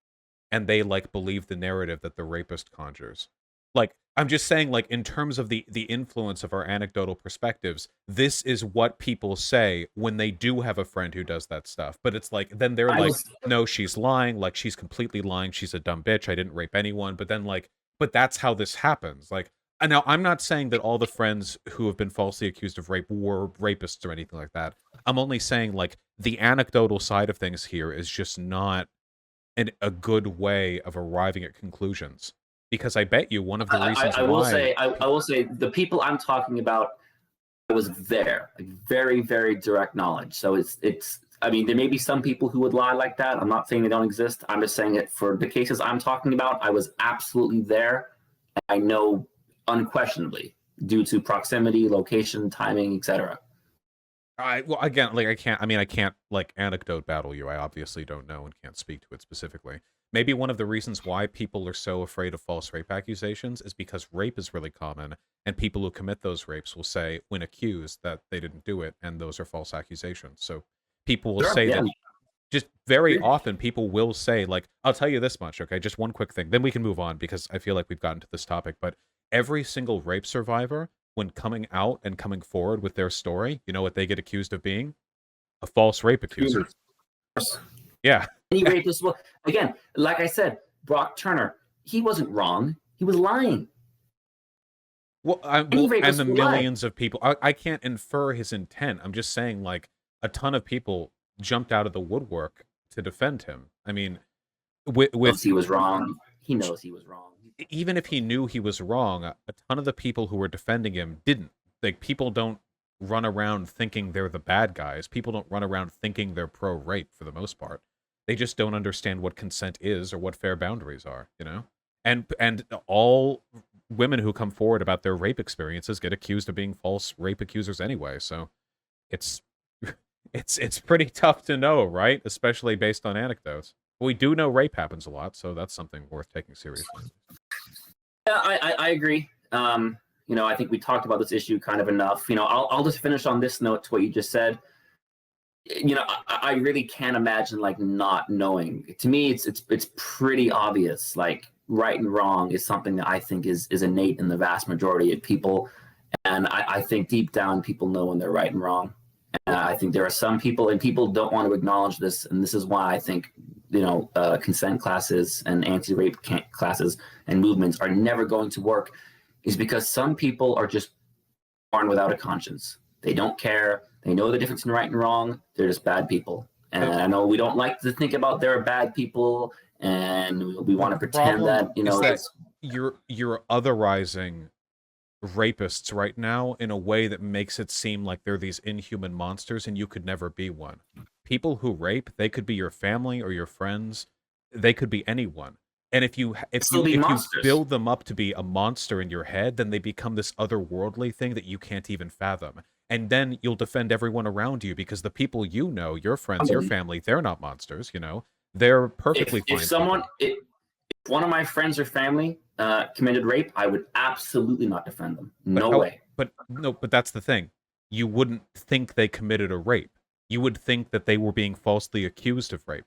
and they like believe the narrative that the rapist conjures. Like, I'm just saying, like, in terms of the influence of our anecdotal perspectives, this is what people say when they do have a friend who does that stuff. But it's like, then they're like, no, she's lying. Like, she's completely lying. She's a dumb bitch. I didn't rape anyone. But then, like, but that's how this happens. Like, now I'm not saying that all the friends who have been falsely accused of rape were rapists or anything like that. I'm only saying, like, the anecdotal side of things here is just not a good way of arriving at conclusions. Because I bet you one of the reasons I will say the people I'm talking about, I was there, like very, very direct knowledge. So it's I mean, there may be some people who would lie like that. I'm not saying they don't exist. I'm just saying it for the cases I'm talking about, I was absolutely there. I know unquestionably due to proximity, location, timing, etc. Well, again, like I can't like anecdote battle you. I obviously don't know and can't speak to it specifically. Maybe one of the reasons why people are so afraid of false rape accusations is because rape is really common, and people who commit those rapes will say, when accused, that they didn't do it, and those are false accusations. So people will say that. Just very often, people will say, like, I'll tell you this much, okay? Just one quick thing. Then we can move on, because I feel like we've gotten to this topic. But every single rape survivor, when coming out and coming forward with their story, you know what they get accused of being? A false rape accuser. Yeah. Any rapist will, again, like I said, Brock Turner, he wasn't wrong. He was lying. Well, Any and the rapist will lie. millions of people. I can't infer his intent. I'm just saying, like, a ton of people jumped out of the woodwork to defend him. I mean, with He was wrong. He knows he was wrong. even if he knew he was wrong, a ton of the people who were defending him didn't. Like, people don't run around thinking they're the bad guys. People don't run around thinking they're pro-rape for the most part. They just don't understand what consent is or what fair boundaries are, you know? And all women who come forward about their rape experiences get accused of being false rape accusers anyway. So it's it's pretty tough to know, right? Especially based on anecdotes. We do know rape happens a lot, so that's something worth taking seriously. Yeah, I agree. You know, I think we talked about this issue kind of enough. You know, I'll just finish on this note to what you just said. You know, I really can't imagine like not knowing. To me, it's pretty obvious. Like right and wrong is something that I think is innate in the vast majority of people, and I think deep down people know when they're right and wrong. And I think there are some people, and people don't want to acknowledge this, and this is why I think, you know, consent classes and anti-rape classes and movements are never going to work, is because some people are just born without a conscience. They don't care. They know the difference in right and wrong. They're just bad people. And I know we don't like to think about they're bad people, and we want to pretend that, you know, that you're otherizing rapists right now in a way that makes it seem like they're these inhuman monsters and you could never be one. People who rape, they could be your family or your friends. They could be anyone. And if you build them up to be a monster in your head, then they become this otherworldly thing that you can't even fathom. And then you'll defend everyone around you because the people you know, your friends, your family, they're not monsters, you know. They're perfectly fine. If one of my friends or family committed rape, I would absolutely not defend them. No way. But that's the thing. You wouldn't think they committed a rape. You would think that they were being falsely accused of rape,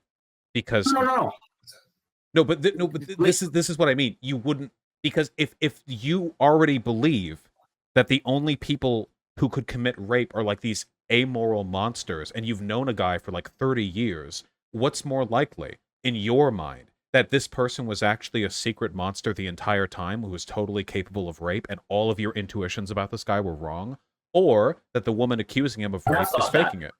because no, but this is what I mean. You wouldn't, because if you already believe that the only people who could commit rape are like these amoral monsters, and you've known a guy for like 30 years, what's more likely in your mind? That this person was actually a secret monster the entire time who was totally capable of rape, and all of your intuitions about this guy were wrong? Or that the woman accusing him of rape is faking it?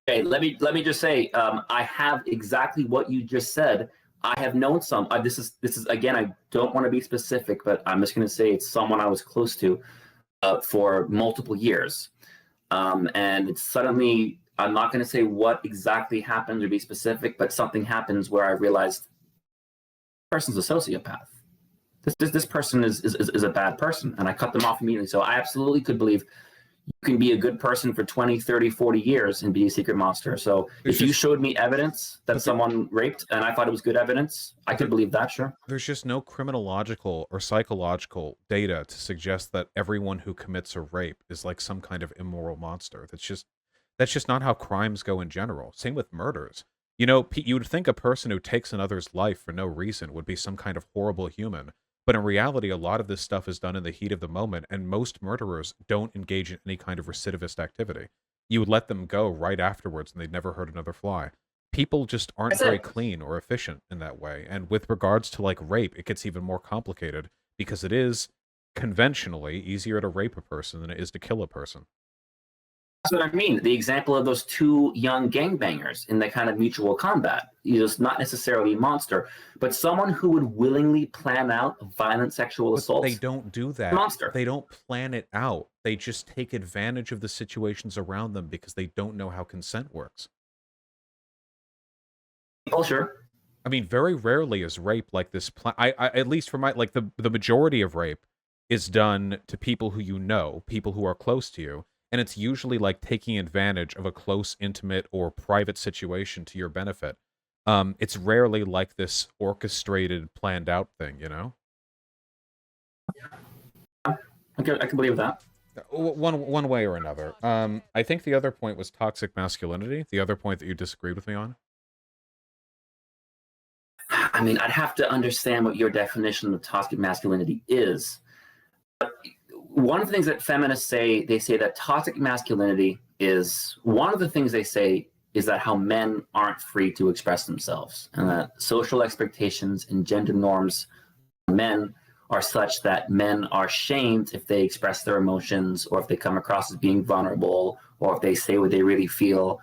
Okay, let me just say, I have exactly what you just said. I have known some. This is again, I don't want to be specific, but I'm just going to say it's someone I was close to for multiple years, and it's suddenly. I'm not going to say what exactly happened to be specific, but something happens where I realized this person's a sociopath. This person is a bad person, and I cut them off immediately. So I absolutely could believe you can be a good person for 20, 30, 40 years and be a secret monster. So if you showed me evidence that someone raped and I thought it was good evidence, I could believe that, sure. There's just no criminological or psychological data to suggest that everyone who commits a rape is like some kind of immoral monster. That's just not how crimes go in general. Same with murders. You know, you would think a person who takes another's life for no reason would be some kind of horrible human. But in reality, a lot of this stuff is done in the heat of the moment, and most murderers don't engage in any kind of recidivist activity. You would let them go right afterwards, and they'd never hurt another fly. People just aren't very clean or efficient in that way. And with regards to, like, rape, it gets even more complicated, because it is conventionally easier to rape a person than it is to kill a person. That's what I mean. The example of those two young gangbangers in the kind of mutual combat. It's not necessarily a monster, but someone who would willingly plan out violent sexual assault. They don't do that. Monster. They don't plan it out. They just take advantage of the situations around them because they don't know how consent works. Oh, sure. I mean, very rarely is rape like this. I at least for my, like, the majority of rape is done to people who you know, people who are close to you. And it's usually like taking advantage of a close, intimate, or private situation to your benefit. It's rarely like this orchestrated, planned out thing, you know? Yeah. I can believe that. One way or another. I think the other point was toxic masculinity, the other point that you disagreed with me on. I mean, I'd have to understand what your definition of toxic masculinity is. But one of the things that feminists say, they say that toxic masculinity is, one of the things they say is that how men aren't free to express themselves, and that social expectations and gender norms on men are such that men are shamed if they express their emotions, or if they come across as being vulnerable, or if they say what they really feel.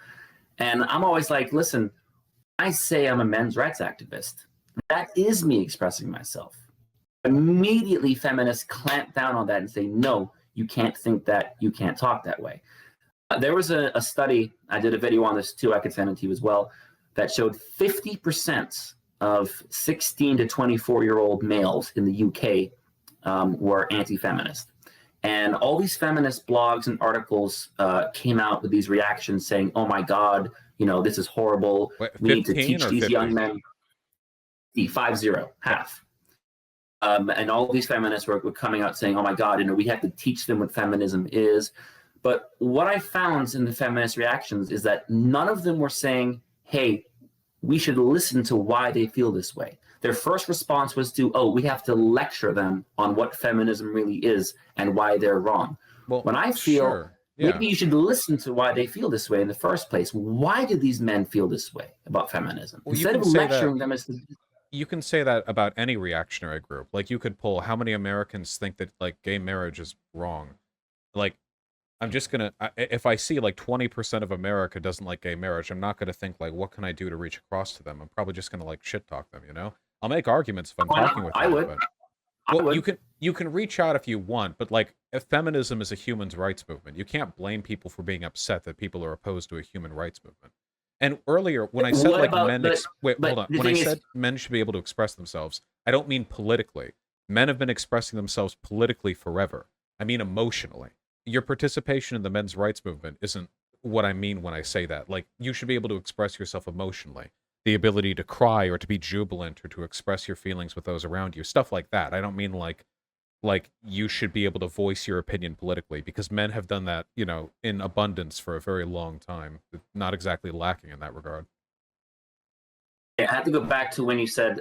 And I'm always like, listen, I say I'm a men's rights activist. That is me expressing myself. Immediately, feminists clamp down on that and say, no, you can't think that, you can't talk that way. There was a study, I did a video on this too, I could send it to you as well, that showed 50% of 16 to 24-year-old males in the UK were anti-feminist. And all these feminist blogs and articles came out with these reactions saying, oh my God, you know, this is horrible. Wait, we need to teach these 50? young men, 50, half. And all these feminists were coming out saying, oh my God, you know, we have to teach them what feminism is. But what I found in the feminist reactions is that none of them were saying, hey, we should listen to why they feel this way. Their first response was to, oh, we have to lecture them on what feminism really is and why they're wrong. Well, when I feel sure. Yeah. Maybe you should listen to why they feel this way in the first place. Why do these men feel this way about feminism? Well, Instead of lecturing them as you can say that about any reactionary group. Like, you could poll how many Americans think that, like, gay marriage is wrong. Like, I'm just gonna, if I see like 20% of America doesn't like gay marriage, I'm not gonna think like, what can I do to reach across to them? I'm probably just gonna like shit talk them, you know? I'll make arguments if I'm talking with them. I would. But, well, you can reach out if you want, but like, if feminism is a human rights movement, you can't blame people for being upset that people are opposed to a human rights movement. And earlier, when I said like men, hold on, when I said men should be able to express themselves, I don't mean politically. Men have been expressing themselves politically forever. I mean emotionally. Your participation in the men's rights movement isn't what I mean when I say that. Like, you should be able to express yourself emotionally. The ability to cry or to be jubilant or to express your feelings with those around you. Stuff like that. I don't mean like you should be able to voice your opinion politically, because men have done that, you know, in abundance for a very long time. Not exactly lacking in that regard. I had to go back to when you said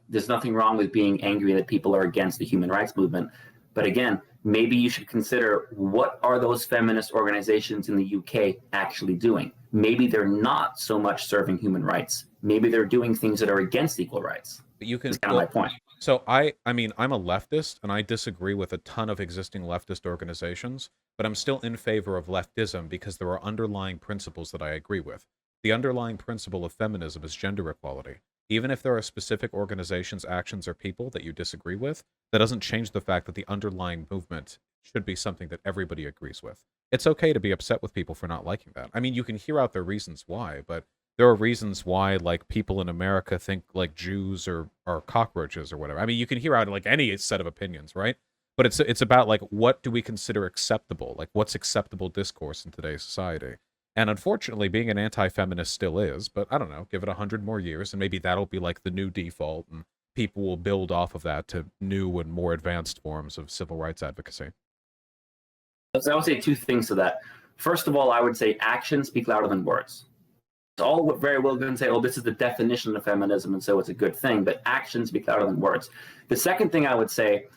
there's nothing wrong with being angry that people are against the human rights movement. But again, maybe you should consider, what are those feminist organizations in the UK actually doing? Maybe they're not so much serving human rights. Maybe they're doing things that are against equal rights. But you can, that's kind of my point. So I mean, I'm a leftist, and I disagree with a ton of existing leftist organizations, but I'm still in favor of leftism because there are underlying principles that I agree with. The underlying principle of feminism is gender equality. Even if there are specific organizations, actions, or people that you disagree with, that doesn't change the fact that the underlying movement should be something that everybody agrees with. It's okay to be upset with people for not liking that. I mean, you can hear out their reasons why, but there are reasons why, like, people in America think, like, Jews are cockroaches or whatever. I mean, you can hear out, like, any set of opinions, right? But it's about, like, what do we consider acceptable? Like, what's acceptable discourse in today's society? And unfortunately, being an anti-feminist still is, but I don't know, give it 100 more years, and maybe that'll be like the new default, and people will build off of that to new and more advanced forms of civil rights advocacy. So I would say two things to that. First of all, I would say actions speak louder than words. It's all very well going to say, oh, this is the definition of feminism, and so it's a good thing, but actions speak louder than words. The second thing I would say,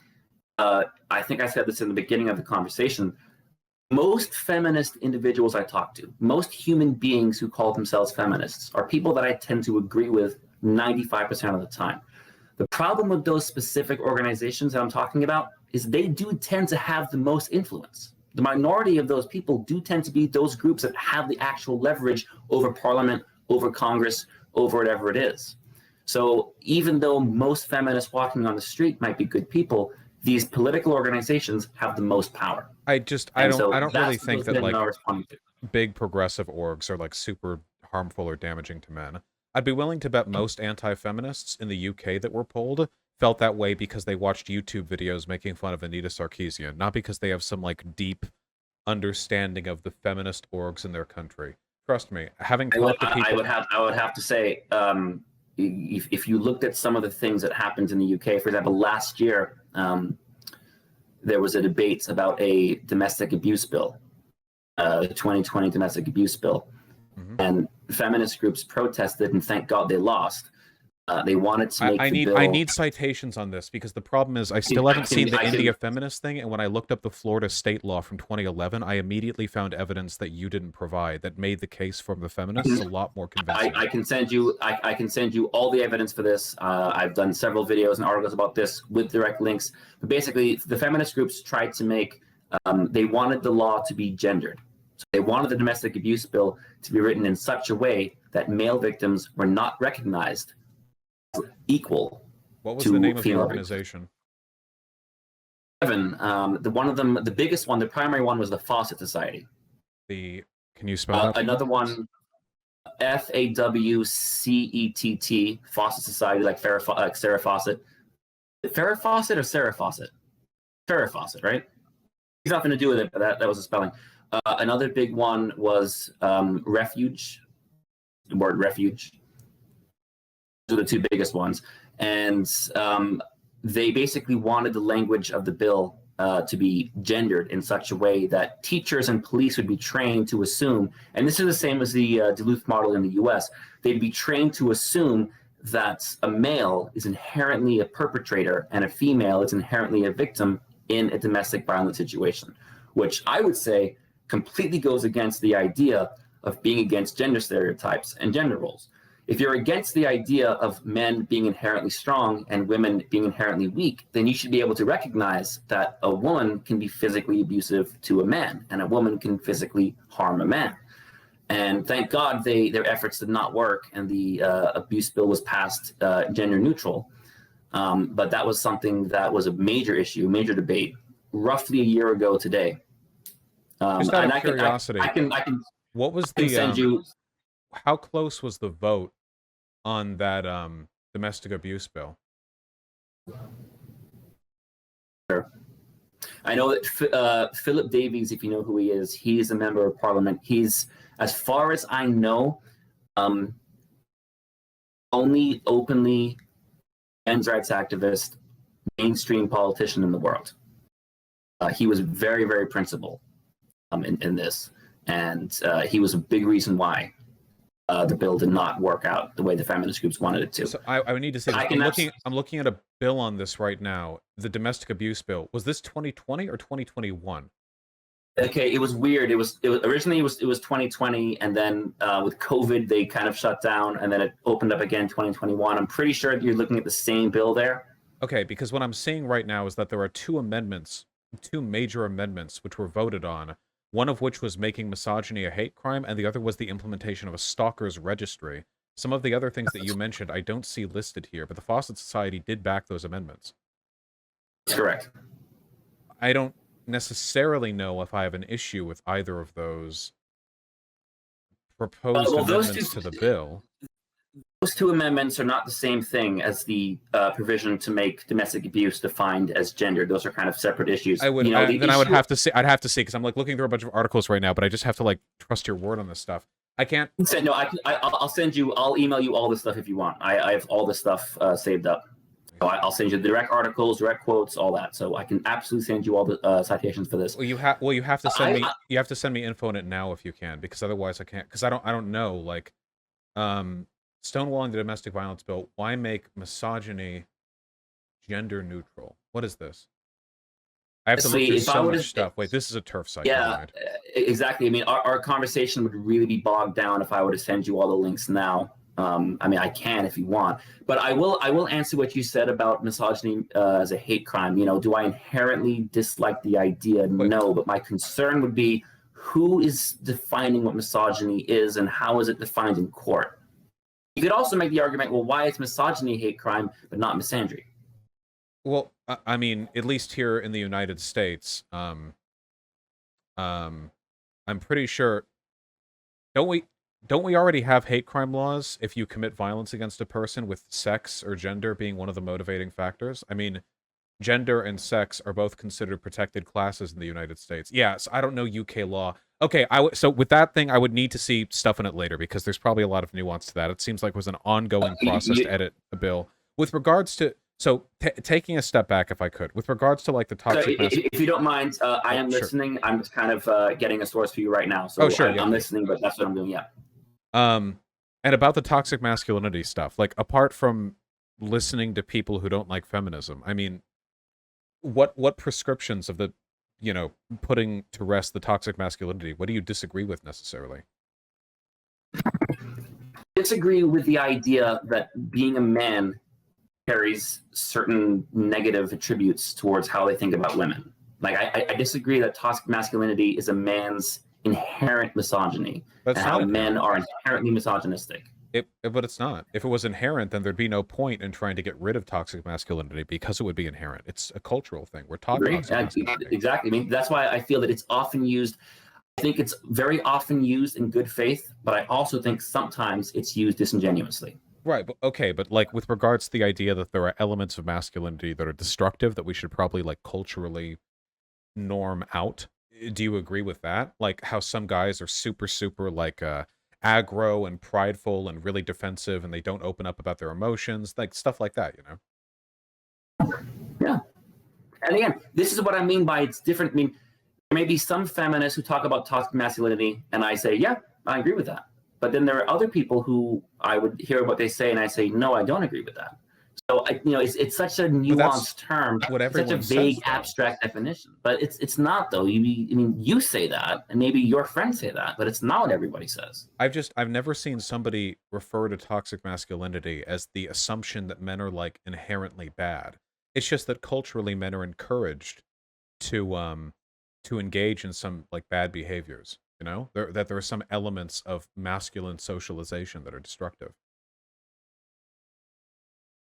I think I said this in the beginning of the conversation, most feminist individuals I talk to, most human beings who call themselves feminists, are people that I tend to agree with 95% of the time. The problem with those specific organizations that I'm talking about is they do tend to have the most influence. The minority of those people do tend to be those groups that have the actual leverage over Parliament, over Congress, over whatever it is. So even though most feminists walking on the street might be good people, these political organizations have the most power. I don't really think that, like, big progressive orgs are like super harmful or damaging to men. I'd be willing to bet most anti-feminists in the UK that were polled felt that way because they watched YouTube videos making fun of Anita Sarkeesian, not because they have some like deep understanding of the feminist orgs in their country. Trust me, having talked to people, I would have to say, if you looked at some of the things that happened in the UK, for example, last year, there was a debate about a domestic abuse bill, the 2020 domestic abuse bill, and feminist groups protested, and thank God they lost. They wanted to make I the need bill. I need citations on this, because the problem is I still haven't seen the India feminist thing, and when I looked up the Florida state law from 2011, I immediately found evidence that you didn't provide that made the case from the feminists a lot more convincing. I can send you all the evidence for this. I've done several videos and articles about this with direct links. But basically, the feminist groups tried to make they wanted the law to be gendered. So they wanted the domestic abuse bill to be written in such a way that male victims were not recognized as equal. What was the name of the organization? The biggest one, the primary one, was the Fawcett Society. Can you spell that? Another one, FAWCETT, Fawcett Society, like Sarah Fawcett. Farrah Fawcett or Sarah Fawcett? Farrah Fawcett, right? He's nothing to do with it, but that was a spelling. Another big one was refuge, the word refuge. Those are the two biggest ones. And they basically wanted the language of the bill to be gendered in such a way that teachers and police would be trained to assume, and this is the same as the Duluth model in the US, they'd be trained to assume that a male is inherently a perpetrator and a female is inherently a victim in a domestic violence situation, which I would say completely goes against the idea of being against gender stereotypes and gender roles. If you're against the idea of men being inherently strong and women being inherently weak, then you should be able to recognize that a woman can be physically abusive to a man and a woman can physically harm a man. And thank God their efforts did not work, and the abuse bill was passed gender neutral. But that was something that was a major issue, major debate, roughly a year ago today. Just out of curiosity, what was the? Send you. How close was the vote on that domestic abuse bill? Sure. I know that Philip Davies, if you know who he is, he's a member of parliament. He's, as far as I know, only openly men's rights activist, mainstream politician in the world. He was very, very principled in this, and he was a big reason why the bill did not work out the way the feminist groups wanted it to. So I would need to say, I'm looking at a bill on this right now, the domestic abuse bill. Was this 2020 or 2021? Okay, it was weird. It was originally it was 2020, and then with COVID they kind of shut down, and then it opened up again 2021. I'm pretty sure you're looking at the same bill there. Okay, because what I'm seeing right now is that there are two major amendments which were voted on. One of which was making misogyny a hate crime, and the other was the implementation of a stalker's registry. Some of the other things that you mentioned I don't see listed here, but the Fawcett Society did back those amendments. Correct. I don't necessarily know if I have an issue with either of those proposed amendments to the bill. Those two amendments are not the same thing as the provision to make domestic abuse defined as gender. Those are kind of separate issues. I would have to see. I'd have to see, because I'm like looking through a bunch of articles right now, but I just have to like trust your word on this stuff. I can't. No, I'll send you. I'll email you all this stuff if you want. I have all this stuff saved up. So I'll send you the direct articles, direct quotes, all that. So I can absolutely send you all the citations for this. Well, you have to send me. You have to send me info on it now if you can, because otherwise I can't. Because I don't know. Like, stonewalling the domestic violence bill. Why make misogyny gender neutral? What is this? I have to look through so much stuff. Wait, this is a turf site. Yeah, exactly. I mean, our conversation would really be bogged down if I were to send you all the links now. I mean, I can if you want, but I will answer what you said about misogyny as a hate crime. You know, do I inherently dislike the idea? No, but my concern would be who is defining what misogyny is and how is it defined in court? You could also make the argument, well, why is misogyny a hate crime but not misandry? Well, I mean, at least here in the United States, I'm pretty sure. Don't we already have hate crime laws if you commit violence against a person with sex or gender being one of the motivating factors? I mean, gender and sex are both considered protected classes in the United States. Yes, I don't know UK law. Okay, so with that thing, I would need to see stuff in it later, because there's probably a lot of nuance to that. It seems like it was an ongoing process to edit a bill. With regards to, taking a step back, if I could, with regards to like the toxic. If you don't mind, I am listening. I'm just kind of getting a source for you right now. So I'm listening, but that's what I'm doing. Yeah. And about the toxic masculinity stuff, like apart from listening to people who don't like feminism. I mean, what prescriptions of the, putting to rest the toxic masculinity, what do you disagree with necessarily? Disagree with the idea that being a man carries certain negative attributes towards how they think about women. Like I disagree that toxic masculinity is a man's inherent misogyny That's and not how inherent. men are inherently misogynistic. But it's not. If it was inherent, then there'd be no point in trying to get rid of toxic masculinity because it would be inherent. It's a cultural thing. We're taught Agree? toxic masculinity. Exactly. I mean, that's why I feel that it's often used. I think it's very often used in good faith, but I also think sometimes it's used disingenuously. Right, but okay, but like with regards to the idea that there are elements of masculinity that are destructive that we should probably like culturally norm out, do you agree with that? Like how some guys are super like aggro and prideful and really defensive and they don't open up about their emotions, like stuff like that, Yeah. And again, this is what I mean by it's different. I mean, there may be some feminists who talk about toxic masculinity, and I say, yeah, I agree with that. But then there are other people who I would hear what they say, and I say, no, I don't agree with that. So it's such a nuanced term, what such a everyone vague, says, though. abstract definition. But it's not though. You say that, and maybe your friends say that, but it's not what everybody says. I've never seen somebody refer to toxic masculinity as the assumption that men are like inherently bad. It's just that culturally men are encouraged to engage in some like bad behaviors, that there are some elements of masculine socialization that are destructive.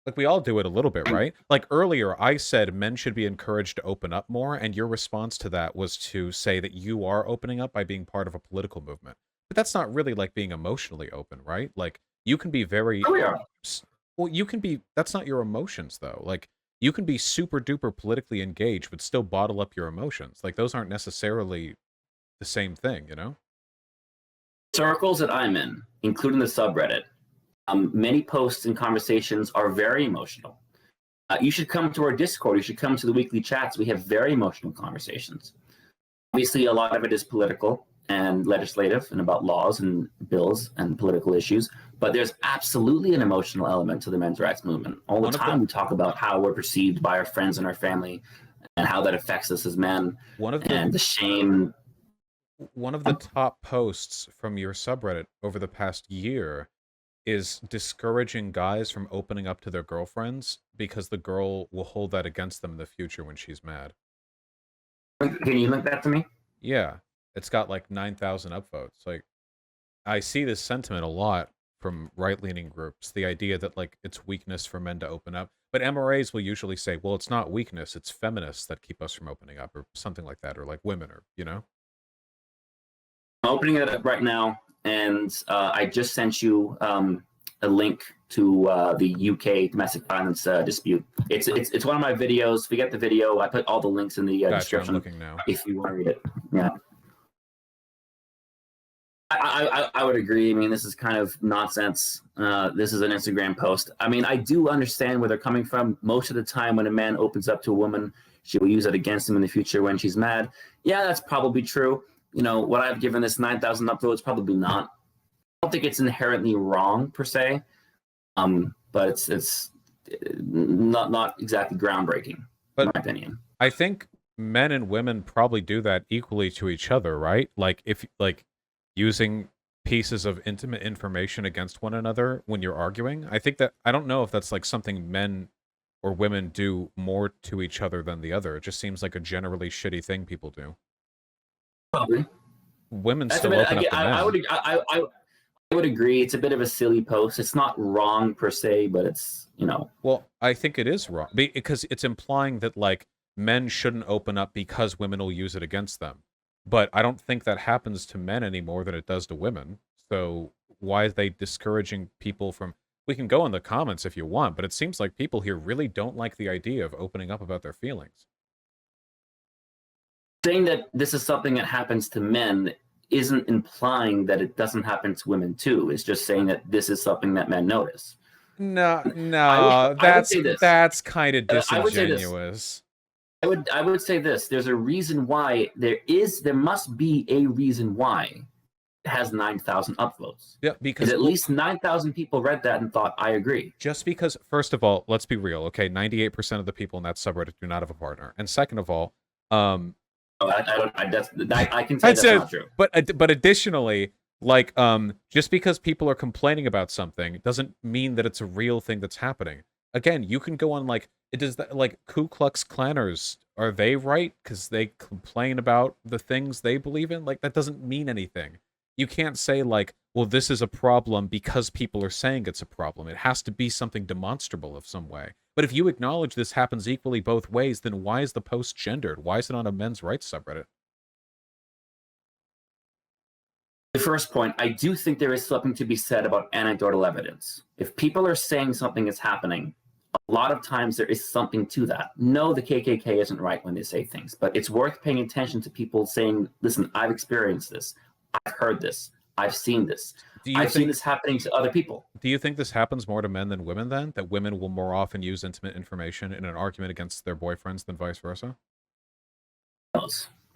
Like we all do it a little bit, right? Like earlier I said men should be encouraged to open up more, and your response to that was to say that you are opening up by being part of a political movement. But that's not really like being emotionally open, right? Like you can be very Oh, yeah. well, you can be, that's not your emotions though. Like you can be super duper politically engaged but still bottle up your emotions. Like those aren't necessarily the same thing, Circles that I'm in, including the subreddit, many posts and conversations are very emotional. You should come to our Discord. You should come to the weekly chats. We have very emotional conversations. Obviously, a lot of it is political and legislative and about laws and bills and political issues. But there's absolutely an emotional element to the men's rights movement. All the time we talk about how we're perceived by our friends and our family and how that affects us as men and the shame. One of the top posts from your subreddit over the past year is discouraging guys from opening up to their girlfriends because the girl will hold that against them in the future when she's mad. Can you link that to me? Yeah. It's got like 9,000 upvotes. Like, I see this sentiment a lot from right-leaning groups, the idea that like it's weakness for men to open up. But MRAs will usually say, well, it's not weakness, it's feminists that keep us from opening up or something like that, or like women or, I'm opening it up right now, and I just sent you a link to the UK domestic violence dispute. It's one of my videos. If you get the video, I put all the links in the description. I'm looking now. If you want to read it. Yeah. I would agree. I mean, this is kind of nonsense. This is an Instagram post. I mean, I do understand where they're coming from. Most of the time when a man opens up to a woman, she will use it against him in the future when she's mad. Yeah, that's probably true. What I've given this 9,000 upvotes, probably not. I don't think it's inherently wrong per se, but it's not exactly groundbreaking, in my opinion. I think men and women probably do that equally to each other, right? Like if using pieces of intimate information against one another when you're arguing. I think that, I don't know if that's like something men or women do more to each other than the other. It just seems like a generally shitty thing people do. Probably. Women still open up to men. I would agree. It's a bit of a silly post. It's not wrong per se, but it's, Well, I think it is wrong because it's implying that like men shouldn't open up because women will use it against them. But I don't think that happens to men any more than it does to women. So why are they discouraging people from... We can go in the comments if you want, but it seems like people here really don't like the idea of opening up about their feelings. Saying that this is something that happens to men isn't implying that it doesn't happen to women too. It's just saying that this is something that men notice. No, that's kind of disingenuous. I would say this. There's a reason why there must be a reason why has 9,000 upvotes. Yeah, because at least 9,000 people read that and thought, I agree. Just because, first of all, let's be real, okay? 98% of the people in that subreddit do not have a partner, and second of all, I can say that's not true. But additionally, like, just because people are complaining about something doesn't mean that it's a real thing that's happening. Again, you can go on, like, it does that, like, Ku Klux Klanners, are they right because they complain about the things they believe in? Like, that doesn't mean anything. You can't say, like, well, this is a problem because people are saying it's a problem. It has to be something demonstrable of some way. But if you acknowledge this happens equally both ways, then why is the post gendered? Why is it on a men's rights subreddit? The first point, I do think there is something to be said about anecdotal evidence. If people are saying something is happening, a lot of times there is something to that. No, the KKK isn't right when they say things, but it's worth paying attention to people saying, listen, I've experienced this. I've heard this. I've seen this. I've seen this happening to other people. Do you think this happens more to men than women then? That women will more often use intimate information in an argument against their boyfriends than vice versa? I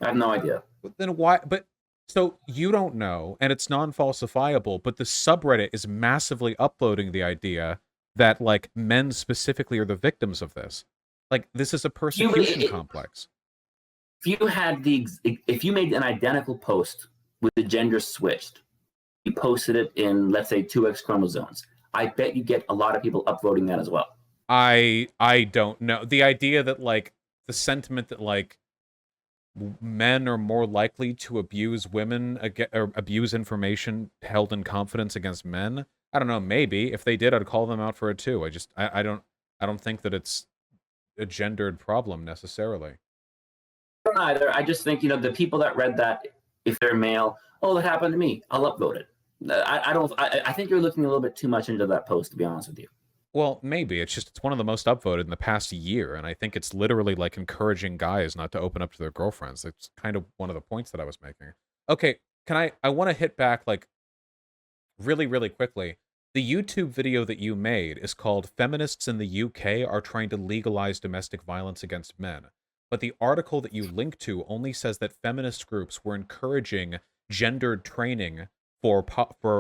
have no idea. But then why? But so you don't know, and it's non-falsifiable, but the subreddit is massively uploading the idea that, like, men specifically are the victims of this. Like, this is a persecution complex. If you made an identical post with the gender switched, you posted it in, let's say, 2X chromosomes, I bet you get a lot of people upvoting that as well. I don't know. The idea that, like, the sentiment that, like, men are more likely to abuse women or abuse information held in confidence against men. I don't know. Maybe if they did, I'd call them out for it too. I don't think that it's a gendered problem necessarily. I don't either. I just think, the people that read that, if they're male, oh, that happened to me, I'll upvote it. I think you're looking a little bit too much into that post, to be honest with you. Well, maybe. It's one of the most upvoted in the past year, and I think it's literally, like, encouraging guys not to open up to their girlfriends. It's kind of one of the points that I was making. Okay, I want to hit back, like, really, really quickly. The YouTube video that you made is called Feminists in the UK Are Trying to Legalize Domestic Violence Against Men. But the article that you link to only says that feminist groups were encouraging gendered training for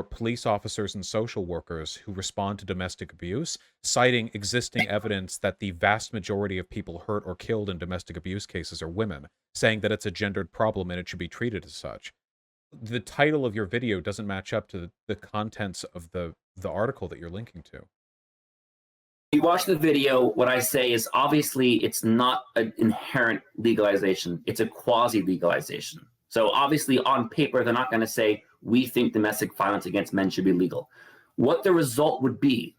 police officers and social workers who respond to domestic abuse, citing existing evidence that the vast majority of people hurt or killed in domestic abuse cases are women, saying that it's a gendered problem and it should be treated as such. The title of your video doesn't match up to the contents of the article that you're linking to. You watch the video, what I say is, obviously it's not an inherent legalization, it's a quasi-legalization. So obviously on paper, they're not going to say, we think domestic violence against men should be legal. What the result would be,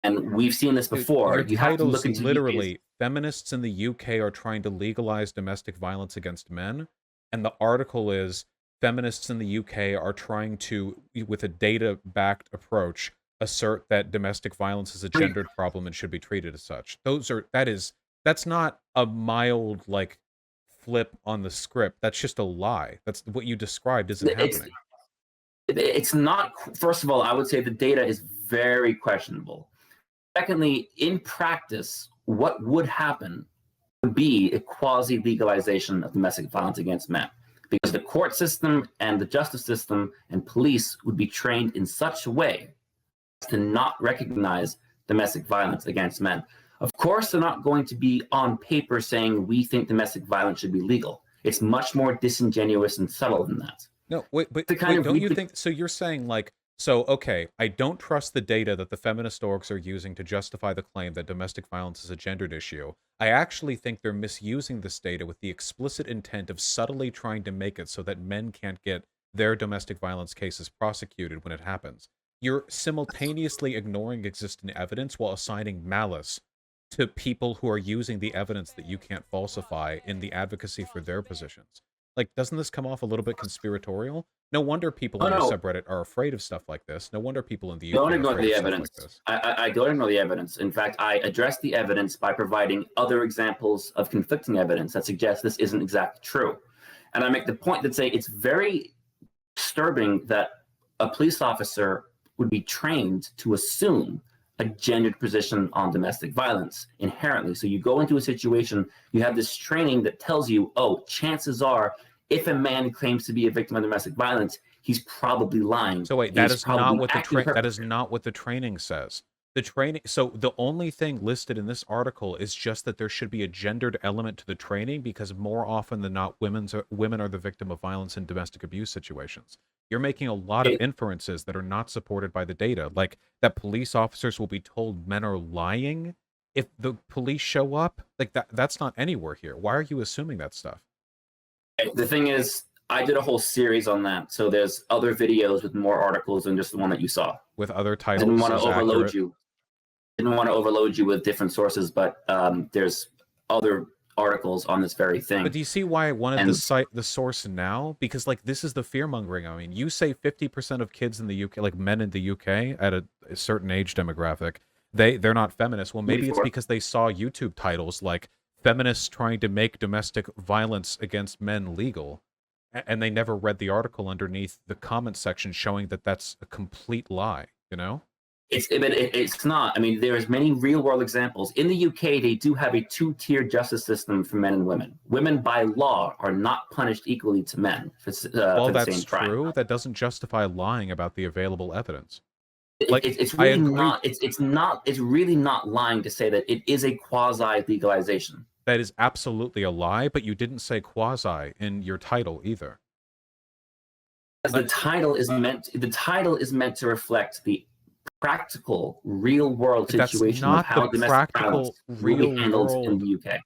and we've seen this before, you have to look into literally, feminists in the UK are trying to legalize domestic violence against men, and the article is, feminists in the UK are trying to, with a data-backed approach, assert that domestic violence is a gendered problem and should be treated as such. That's not a mild, like, flip on the script. That's just a lie. That's what you described isn't happening. It's not. First of all, I would say the data is very questionable. Secondly, in practice, what would happen would be a quasi-legalization of domestic violence against men, because the court system and the justice system and police would be trained in such a way to not recognize domestic violence against men. Of course, they're not going to be on paper saying we think domestic violence should be legal. It's much more disingenuous and subtle than that. No, wait, don't you think, so you're saying, like, so, okay, I don't trust the data that the feminist orgs are using to justify the claim that domestic violence is a gendered issue. I actually think they're misusing this data with the explicit intent of subtly trying to make it so that men can't get their domestic violence cases prosecuted when it happens. You're simultaneously ignoring existing evidence while assigning malice to people who are using the evidence that you can't falsify in the advocacy for their positions. Like, doesn't this come off a little bit conspiratorial? No wonder people in the subreddit are afraid of stuff like this. No wonder people in the UK don't ignore the evidence. I don't ignore the evidence. In fact, I address the evidence by providing other examples of conflicting evidence that suggests this isn't exactly true. And I make the point that say it's very disturbing that a police officer would be trained to assume a gendered position on domestic violence inherently. So you go into a situation, you have this training that tells you, oh, chances are, if a man claims to be a victim of domestic violence, he's probably lying. So wait, He's probably acting that is not what the training says. The training, so the only thing listed in this article is just that there should be a gendered element to the training because more often than not, women are the victim of violence in domestic abuse situations. You're making a lot of inferences that are not supported by the data, like that police officers will be told men are lying if the police show up. Like that's not anywhere here. Why are you assuming that stuff? The thing is, I did a whole series on that, so there's other videos with more articles than just the one that you saw. With other titles, didn't want to overload you. Didn't want to overload you with different sources, but there's other articles on this very thing. But do you see why I wanted to cite the source now? Because like this is the fear mongering. I mean, you say 50% of kids in the UK, like men in the UK at a certain age demographic, they're not feminists. Well, maybe it's because they saw YouTube titles like feminists trying to make domestic violence against men legal, and they never read the article underneath the comment section showing that that's a complete lie, you know? It's not. I mean, there's many real world examples. In the UK, they do have a two-tier justice system for men and women. Women, by law, are not punished equally to men for the same crime. Well, that's true. That doesn't justify lying about the available evidence. It's really not. It's really not lying to say that it is a quasi legalization. That is absolutely a lie. But you didn't say quasi in your title either. The title is meant to reflect the practical, real-world situation of how domestic violence really handled in the UK.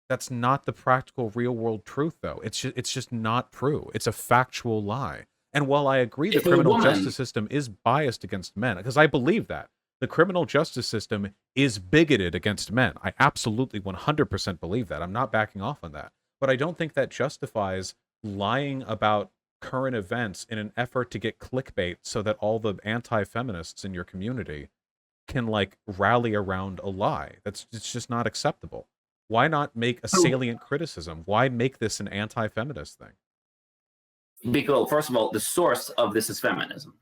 That's not the practical, real-world truth, though. It's just not true. It's a factual lie. And while I agree the criminal justice system is biased against men, because I believe that, the criminal justice system is bigoted against men. I absolutely 100% believe that. I'm not backing off on that. But I don't think that justifies lying about current events in an effort to get clickbait so that all the anti-feminists in your community can like rally around a lie. It's just not acceptable. Why not make a salient criticism? Why make this an anti-feminist thing? Because first of all, the source of this is feminism.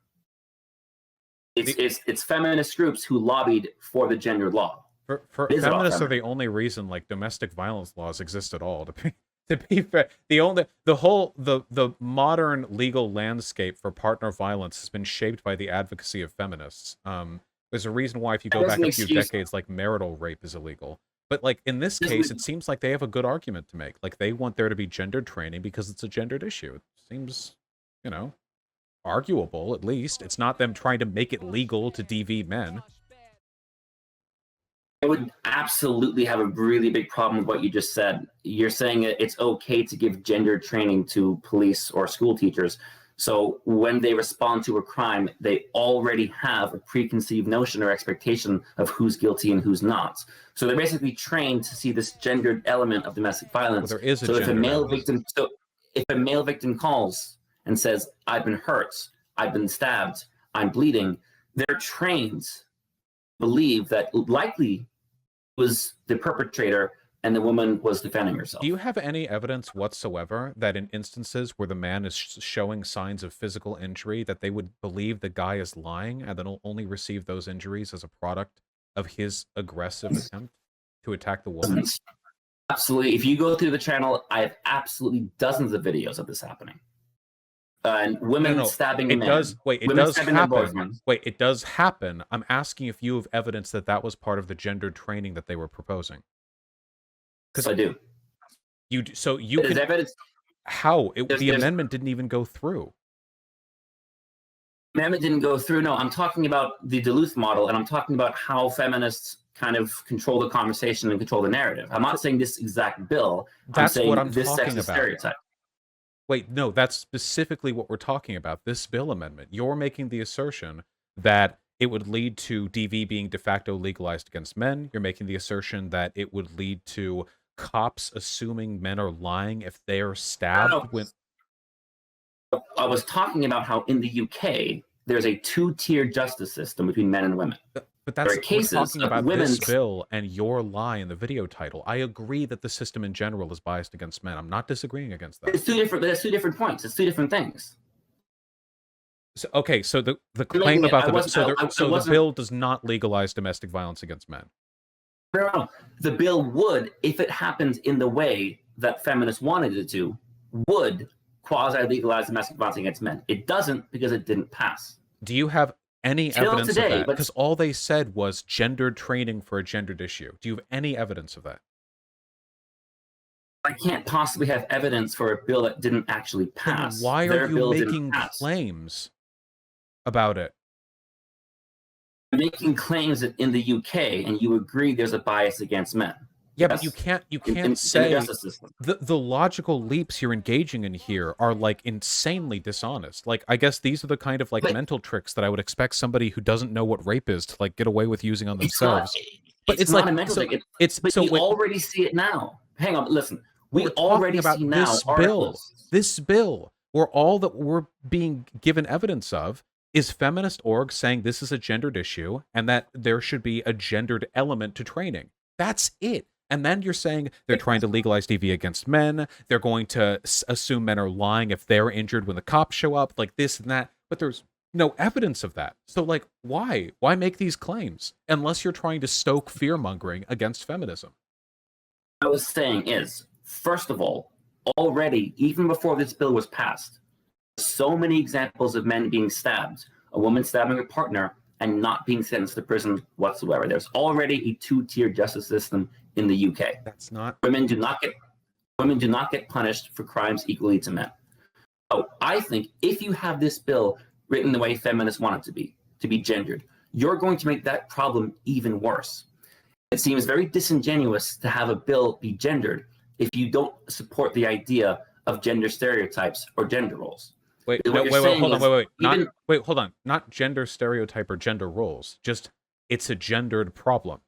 It's feminist groups who lobbied for the gendered law. Feminists are the only reason like domestic violence laws exist at all. To be fair, the modern legal landscape for partner violence has been shaped by the advocacy of feminists. There's a reason why if you go back a few decades, like marital rape is illegal. But like in this case, it seems like they have a good argument to make. Like they want there to be gendered training because it's a gendered issue. It seems, you know, arguable at least. It's not them trying to make it legal to DV men. I would absolutely have a really big problem with what you just said. You're saying it's okay to give gender training to police or school teachers. So when they respond to a crime, they already have a preconceived notion or expectation of who's guilty and who's not. So they're basically trained to see this gendered element of domestic violence. Well, there is a so if a male victim calls and says, "I've been hurt, I've been stabbed, I'm bleeding," they're trained to believe that likely was the perpetrator and the woman was defending herself. Do you have any evidence whatsoever that in instances where the man is showing signs of physical injury that they would believe the guy is lying and then only receive those injuries as a product of his aggressive attempt to attack the woman? Absolutely. If you go through the channel, I have absolutely dozens of videos of this happening. And women stabbing men. It does happen. Wait, it does happen. I'm asking if you have evidence that that was part of the gendered training that they were proposing. Because I do. There's evidence. How? The amendment didn't even go through. Amendment didn't go through. No, I'm talking about the Duluth model, and I'm talking about how feminists kind of control the conversation and control the narrative. I'm not saying this exact bill. That's saying what I'm this talking about. Stereotype. Wait, no, that's specifically what we're talking about, this bill amendment. You're making the assertion that it would lead to DV being de facto legalized against men. You're making the assertion that it would lead to cops assuming men are lying if they are stabbed. I was talking about how in the UK, there's a two-tier justice system between men and women. But that's we're talking about this bill and your lie in the video title. I agree that the system in general is biased against men. I'm not disagreeing against that. There's two different points. It's two different things. So, okay, so the claim about the bill does not legalize domestic violence against men. No, the bill would, if it happened in the way that feminists wanted it to, would quasi-legalize domestic violence against men. It doesn't because it didn't pass. Do you have any Till evidence today, of that? but- Because all they said was gendered training for a gendered issue. Do you have any evidence of that? I can't possibly have evidence for a bill that didn't actually pass. Then why Their are you bill didn't making pass. claims about it? Making claims that in the UK, and you agree there's a bias against men. Yeah, Yes? but you can't in the say justice system. the logical leaps you're engaging in here are like insanely dishonest. Like, I guess these are the kind of like But- mental tricks that I would expect somebody who doesn't know what rape is to like get away with using on It's not, themselves. But it's not like- a mental so thing. It's But so we when- already see it now. Hang on, listen. We we're talking already about see now this bill. articles. This bill, where all that we're being given evidence of is feminist orgs saying this is a gendered issue and that there should be a gendered element to training. That's it. And then you're saying they're trying to legalize DV against men. They're going to assume men are lying if they're injured when the cops show up, like this and that. But there's no evidence of that. So, like, why? Why make these claims unless you're trying to stoke fear-mongering against feminism? What I was saying is, first of all, already, even before this bill was passed, so many examples of men being stabbed, a woman stabbing her partner, and not being sentenced to prison whatsoever. There's already a two-tier justice system in the UK. That's not. Women do not get punished for crimes equally to men. So I think if you have this bill written the way feminists want it to be gendered, you're going to make that problem even worse. It seems very disingenuous to have a bill be gendered if you don't support the idea of gender stereotypes or gender roles. Wait, What no, you're wait, saying hold on, is wait. even- Wait, hold on. Not gender stereotype or gender roles. Just it's a gendered problem.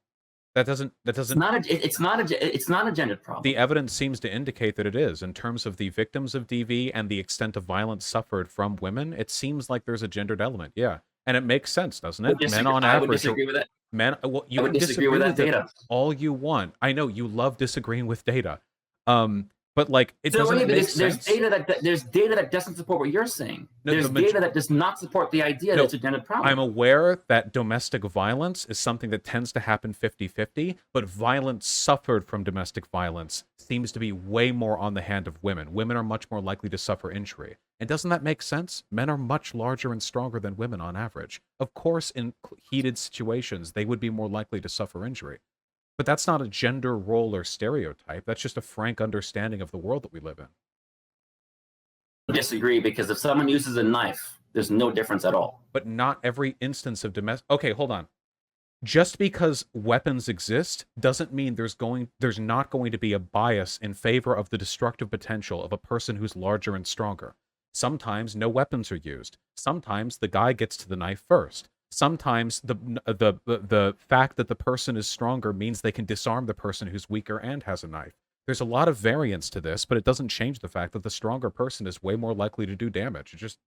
That doesn't. It's not a gendered problem. The evidence seems to indicate that it is. In terms of the victims of DV and the extent of violence suffered from women, it seems like there's a gendered element. Yeah, and it makes sense, doesn't it? Men on I would average, disagree with that. men. Well, you I would can disagree with that it data. all you want. I know you love disagreeing with data, but like it So doesn't wait, make there's sense. there's data that doesn't support what you're saying. No, There's the data that does not support the idea that it's a gendered problem. I'm aware that domestic violence is something that tends to happen 50-50, but violence suffered from domestic violence seems to be way more on the hand of women. Women are much more likely to suffer injury. And doesn't that make sense? Men are much larger and stronger than women on average. Of course, in heated situations, they would be more likely to suffer injury. But that's not a gender role or stereotype. That's just a frank understanding of the world that we live in. I disagree because if someone uses a knife, there's no difference at all. But not every instance of domestic... Okay, hold on. Just because weapons exist doesn't mean there's not going to be a bias in favor of the destructive potential of a person who's larger and stronger. Sometimes no weapons are used. Sometimes the guy gets to the knife first. Sometimes the fact that the person is stronger means they can disarm the person who's weaker and has a knife. There's a lot of variance to this, but it doesn't change the fact that the stronger person is way more likely to do damage. It just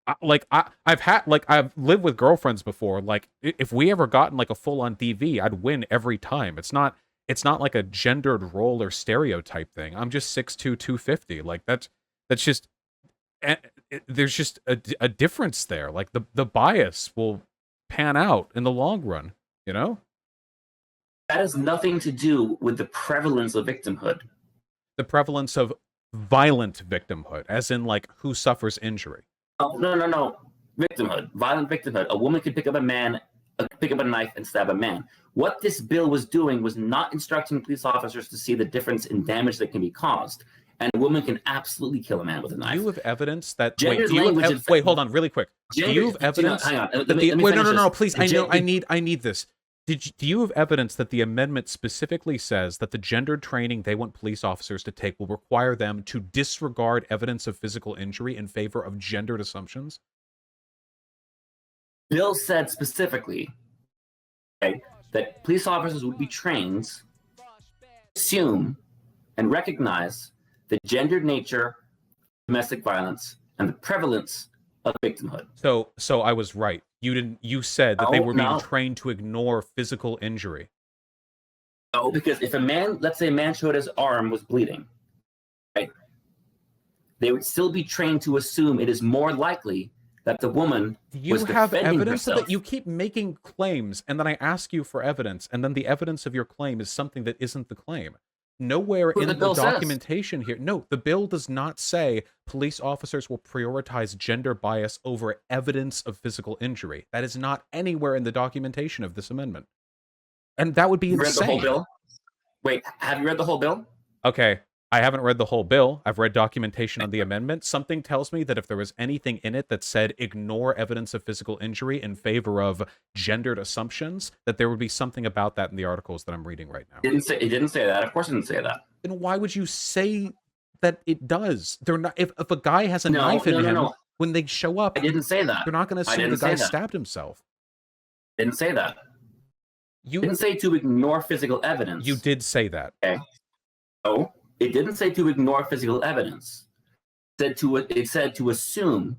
I've lived with girlfriends before. Like if we ever gotten like a full-on DV, I'd win every time. It's not like a gendered role or stereotype thing. I'm just 6'2", 250. Like that's just there's just a difference there. Like the bias will pan out in the long run, you know? That has nothing to do with the prevalence of victimhood. The prevalence of violent victimhood, as in like who suffers injury. Oh, no. Victimhood, violent victimhood. A woman could pick up a knife and stab a man. What this bill was doing was not instructing police officers to see the difference in damage that can be caused. And a woman can absolutely kill a man with a knife. Do you have evidence that... Gendered Wait, hold on, really quick. Do you have evidence... Hang on. No, please. I need this. Do you have evidence that the amendment specifically says that the gendered training they want police officers to take will require them to disregard evidence of physical injury in favor of gendered assumptions? Bill said specifically that police officers would be trained to assume and recognize the gendered nature of domestic violence and the prevalence of victimhood. So I was right. You said that they were being No. trained to ignore physical injury. No, because if let's say a man showed his arm was bleeding, right? They would still be trained to assume it is more likely that the woman was have defending evidence of herself. that? You keep making claims, and then I ask you for evidence, and then the evidence of your claim is something that isn't the claim. Nowhere What in the the bill says. documentation here. No, the bill does not say police officers will prioritize gender bias over evidence of physical injury. That is not anywhere in the documentation of this amendment. And that would be You read the whole insane. bill? Wait, have you read the whole bill? Okay, I haven't read the whole bill. I've read documentation on the amendment. Something tells me that if there was anything in it that said ignore evidence of physical injury in favor of gendered assumptions, that there would be something about that in the articles that I'm reading right now. It didn't say that. Of course it didn't say that. Then why would you say that it does? They're not. If a guy has a knife in him, when they show up, I didn't say that. they're not going to assume the guy stabbed himself. Didn't say that. You didn't say to ignore physical evidence. You did say that. Okay. No, it didn't say to ignore physical evidence. It said to assume,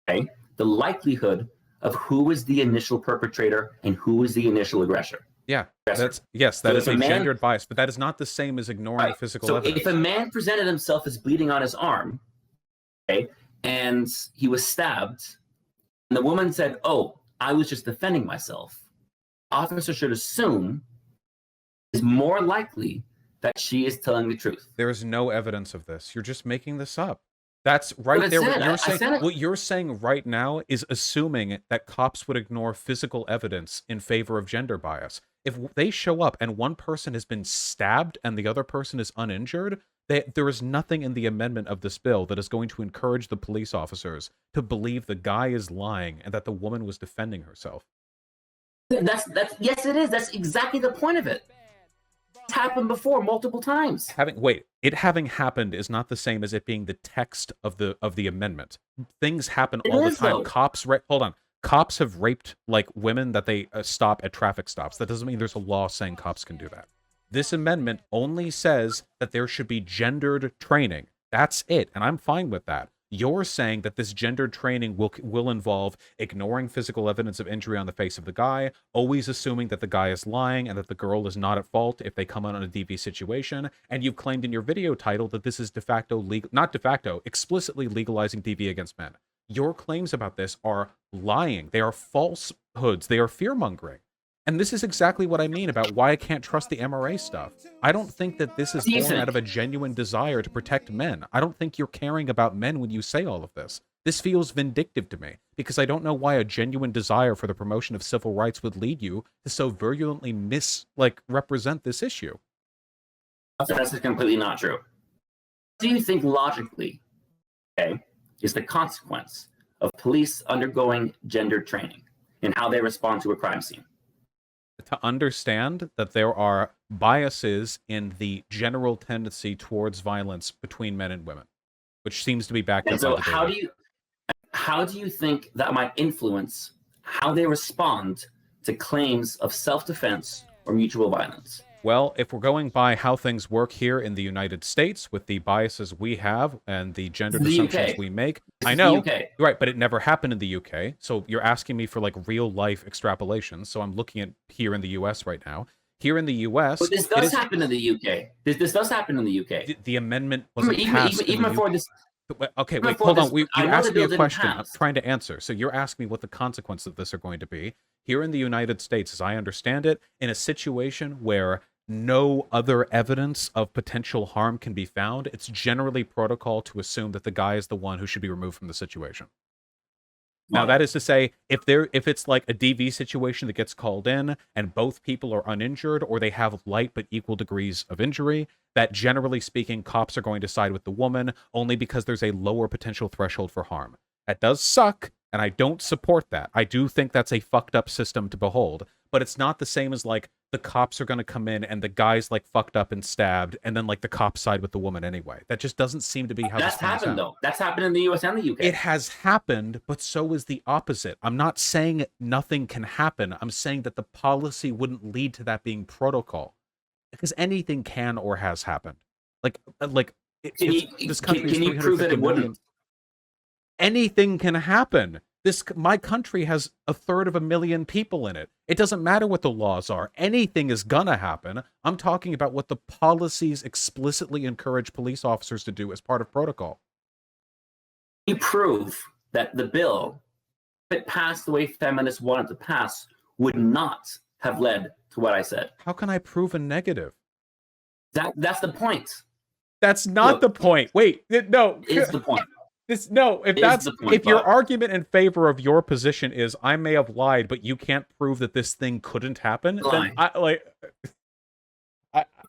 okay, the likelihood of who is the initial perpetrator and who is the initial aggressor. Yeah, that is a gendered bias, but that is not the same as ignoring physical evidence. If a man presented himself as bleeding on his arm, okay, and he was stabbed, and the woman said, "Oh, I was just defending myself," officer should assume is more likely that she is telling the truth. There is no evidence of this. You're just making this up. That's right there. What you're saying right now is assuming that cops would ignore physical evidence in favor of gender bias. If they show up and one person has been stabbed and the other person is uninjured, there is nothing in the amendment of this bill that is going to encourage the police officers to believe the guy is lying and that the woman was defending herself. Yes, it is. That's exactly the point of it. It's happened before multiple times. It having happened is not the same as it being the text of the amendment. Things happen all the time. Though. Cops have raped like women that they stop at traffic stops. That doesn't mean there's a law saying cops can do that. This amendment only says that there should be gendered training. That's it, and I'm fine with that. You're saying that this gendered training will involve ignoring physical evidence of injury on the face of the guy, always assuming that the guy is lying and that the girl is not at fault if they come on a DV situation, and you've claimed in your video title that this is explicitly legalizing DV against men. Your claims about this are lying. They are falsehoods. They are fear-mongering. And this is exactly what I mean about why I can't trust the MRA stuff. I don't think that this is born out of a genuine desire to protect men. I don't think you're caring about men when you say all of this. This feels vindictive to me, because I don't know why a genuine desire for the promotion of civil rights would lead you to so virulently represent this issue. That's completely not true. Do you think logically, okay, is the consequence of police undergoing gendered training and how they respond to a crime scene? To understand that there are biases in the general tendency towards violence between men and women, which seems to be backed up by the data. How do you think that might influence how they respond to claims of self-defense or mutual violence? Well, if we're going by how things work here in the United States with the biases we have and the gendered assumptions we make, I know, right, but it never happened in the UK. So you're asking me for like real life extrapolations. So I'm looking at here in the US right now. Here in the US, but this does happen in the UK. This does happen in the UK. The amendment wasn't passed. Even before this. Okay, wait, hold on. You asked me a question. I'm trying to answer. So you're asking me what the consequences of this are going to be. Here in the United States, as I understand it, in a situation where no other evidence of potential harm can be found, it's generally protocol to assume that the guy is the one who should be removed from the situation. Now, that is to say, if it's like a DV situation that gets called in and both people are uninjured or they have light but equal degrees of injury, that generally speaking, cops are going to side with the woman only because there's a lower potential threshold for harm. That does suck, and I don't support that. I do think that's a fucked up system to behold, but it's not the same as like the cops are going to come in and the guy's like fucked up and stabbed, and then like the cops side with the woman anyway. That just doesn't seem to be how that's happened though. That's happened in the US and the UK. It has happened, but so is the opposite. I'm not saying nothing can happen. I'm saying that the policy wouldn't lead to that being protocol, because anything can or has happened. This country can you prove that it wouldn't? Anything can happen. My country has 1/3 of a million people in it. It doesn't matter what the laws are. Anything is gonna happen. I'm talking about what the policies explicitly encourage police officers to do as part of protocol. You prove that the bill, if it passed the way feminists wanted to pass, would not have led to what I said. How can I prove a negative? That's the point. That's not the point. Wait, no. Is the point. If your argument in favor of your position is I may have lied, but you can't prove that this thing couldn't happen, then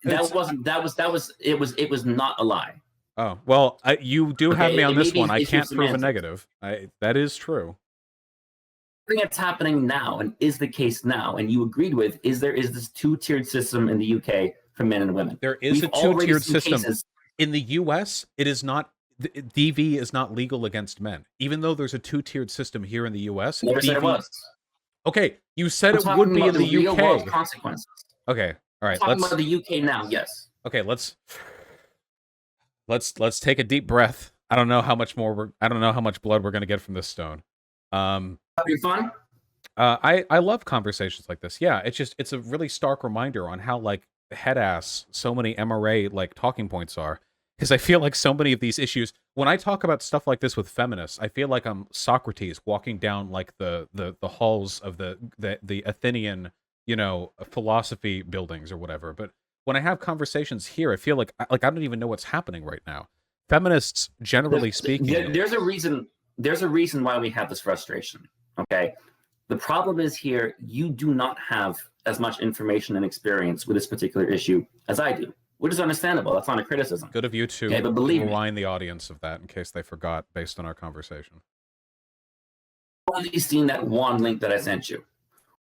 it was not a lie. Oh, well, you do have me on this one. I can't prove a negative. That is true. The thing that's happening now and is the case now, and you agreed with, is this two-tiered system in the UK for men and women. There is a two-tiered system. In the US, it is not. DV is not legal against men, even though there's a two-tiered system here in the US. Never said it was. Okay, you said it would be in the UK. World consequences. Okay, all right. Let's talk about the UK now. Yes. Okay, let's take a deep breath. I don't know how much blood we're gonna get from this stone. Having fun? I love conversations like this. Yeah, it's a really stark reminder on how like Headass so many MRA like talking points are. Because I feel like so many of these issues, when I talk about stuff like this with feminists, I feel like I'm Socrates walking down like the halls of the Athenian, philosophy buildings or whatever. But when I have conversations here, I feel like I don't even know what's happening right now. Feminists, generally speaking, there's a reason why we have this frustration. Okay, the problem is here you do not have as much information and experience with this particular issue as I do. Which is understandable. That's not a criticism. Good of you to remind the audience of that in case they forgot based on our conversation. I've only seen that one link that I sent you.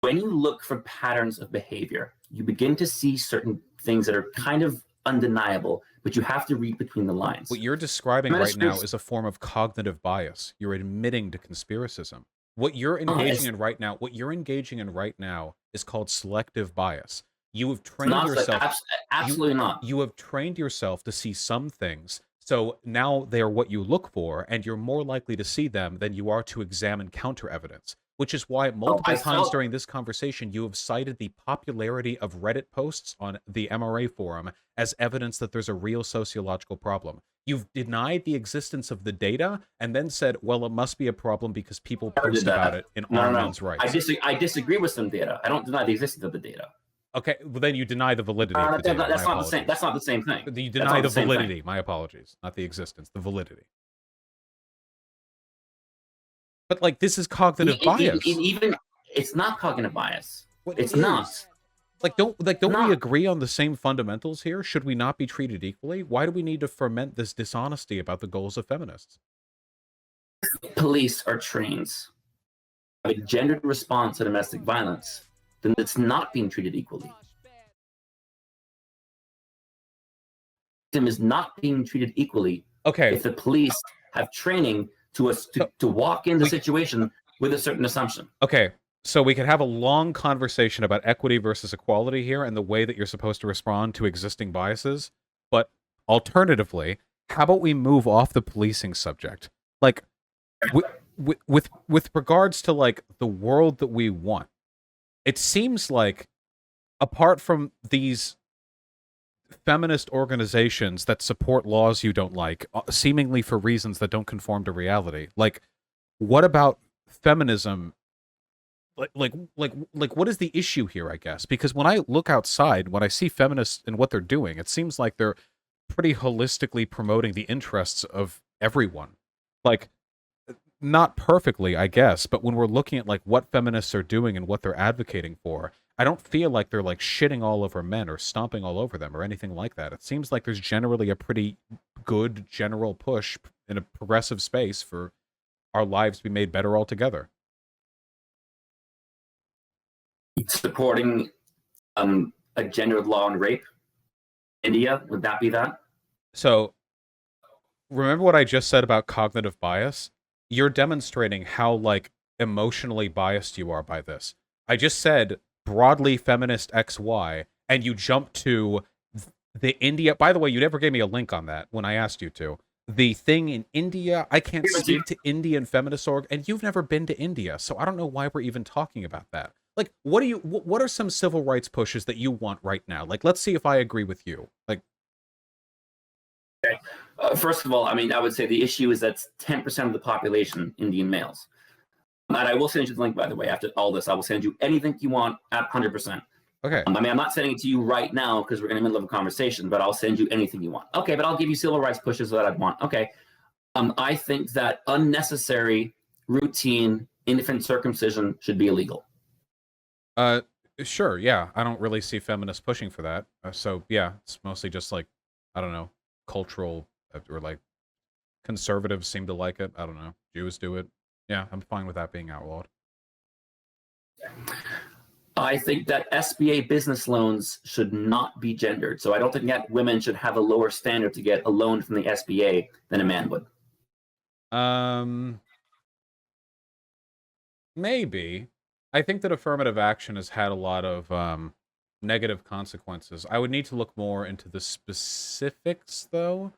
When you look for patterns of behavior, you begin to see certain things that are kind of undeniable, but you have to read between the lines. What you're describing right now is a form of cognitive bias. You're admitting to conspiracism. What you're engaging in right now is called selective bias. You have trained yourself. Absolutely not. You have trained yourself to see some things. So now they are what you look for, and you're more likely to see them than you are to examine counter evidence. Which is why multiple times during this conversation, you have cited the popularity of Reddit posts on the MRA forum as evidence that there's a real sociological problem. You've denied the existence of the data and then said, well, it must be a problem because people post about it in men's rights. I disagree with some data. I don't deny the existence of the data. Okay, well then you deny the validity of the data. That's not the same. That's not the same thing. You deny the validity. My apologies, not the existence, the validity. But like this is cognitive bias. Even it's not cognitive bias. It's not. Don't we agree on the same fundamentals here? Should we not be treated equally? Why do we need to ferment this dishonesty about the goals of feminists? Police are trained a gendered response to domestic violence, then it's not being treated equally. Victim is not being treated equally. Okay. If the police have training to walk in the situation with a certain assumption. Okay. So we could have a long conversation about equity versus equality here and the way that you're supposed to respond to existing biases. But alternatively, how about we move off the policing subject? Like, with regards to like the world that we want, it seems like apart from these feminist organizations that support laws you don't like, seemingly for reasons that don't conform to reality, like, what about feminism? Like, what is the issue here, I guess? Because when I look outside, when I see feminists and what they're doing, it seems like they're pretty holistically promoting the interests of everyone. Like, not perfectly, I guess, but when we're looking at like what feminists are doing and what they're advocating for, I don't feel like they're like shitting all over men or stomping all over them or anything like that. It seems like there's generally a pretty good general push in a progressive space for our lives to be made better altogether. Supporting a gendered law on rape, India, would that be that? So, remember what I just said about cognitive bias? You're demonstrating how like emotionally biased you are by this. I just said broadly feminist XY, and you jump to the India. By the way, you never gave me a link on that when I asked you to. The thing in India, I can't speak to Indian feminist org, and you've never been to India, so I don't know why we're even talking about that. Like, what are some civil rights pushes that you want right now? Like, let's see if I agree with you. Like, okay. First of all, I mean, I would say the issue is that 10% of the population, Indian males. And I will send you the link, by the way, after all this. I will send you anything you want at 100%. Okay. I mean, I'm not sending it to you right now because we're in the middle of a conversation, but I'll send you anything you want. Okay, but I'll give you civil rights pushes that I'd want. Okay. I think that unnecessary, routine infant circumcision should be illegal. Sure, yeah. I don't really see feminists pushing for that. So yeah, it's mostly just like, I don't know, cultural or like conservatives seem to like it. I don't know. Jews do it. Yeah, I'm fine with that being outlawed. I think that SBA business loans should not be gendered. So I don't think that women should have a lower standard to get a loan from the SBA than a man would. Maybe. I think that affirmative action has had a lot of negative consequences. I would need to look more into the specifics, though,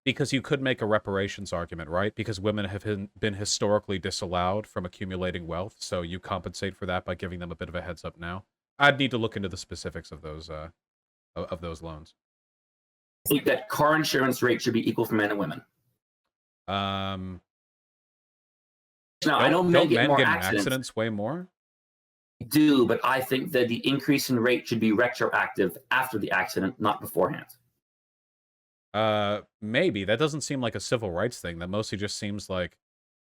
because you could make a reparations argument, right? Because women have been historically disallowed from accumulating wealth, so you compensate for that by giving them a bit of a heads up now. I'd need to look into the specifics of those loans. I think that car insurance rate should be equal for men and women. Now, I know men get more accidents way more. Do, but I think that the increase in rate should be retroactive after the accident, not beforehand. Maybe. That doesn't seem like a civil rights thing. That mostly just seems like,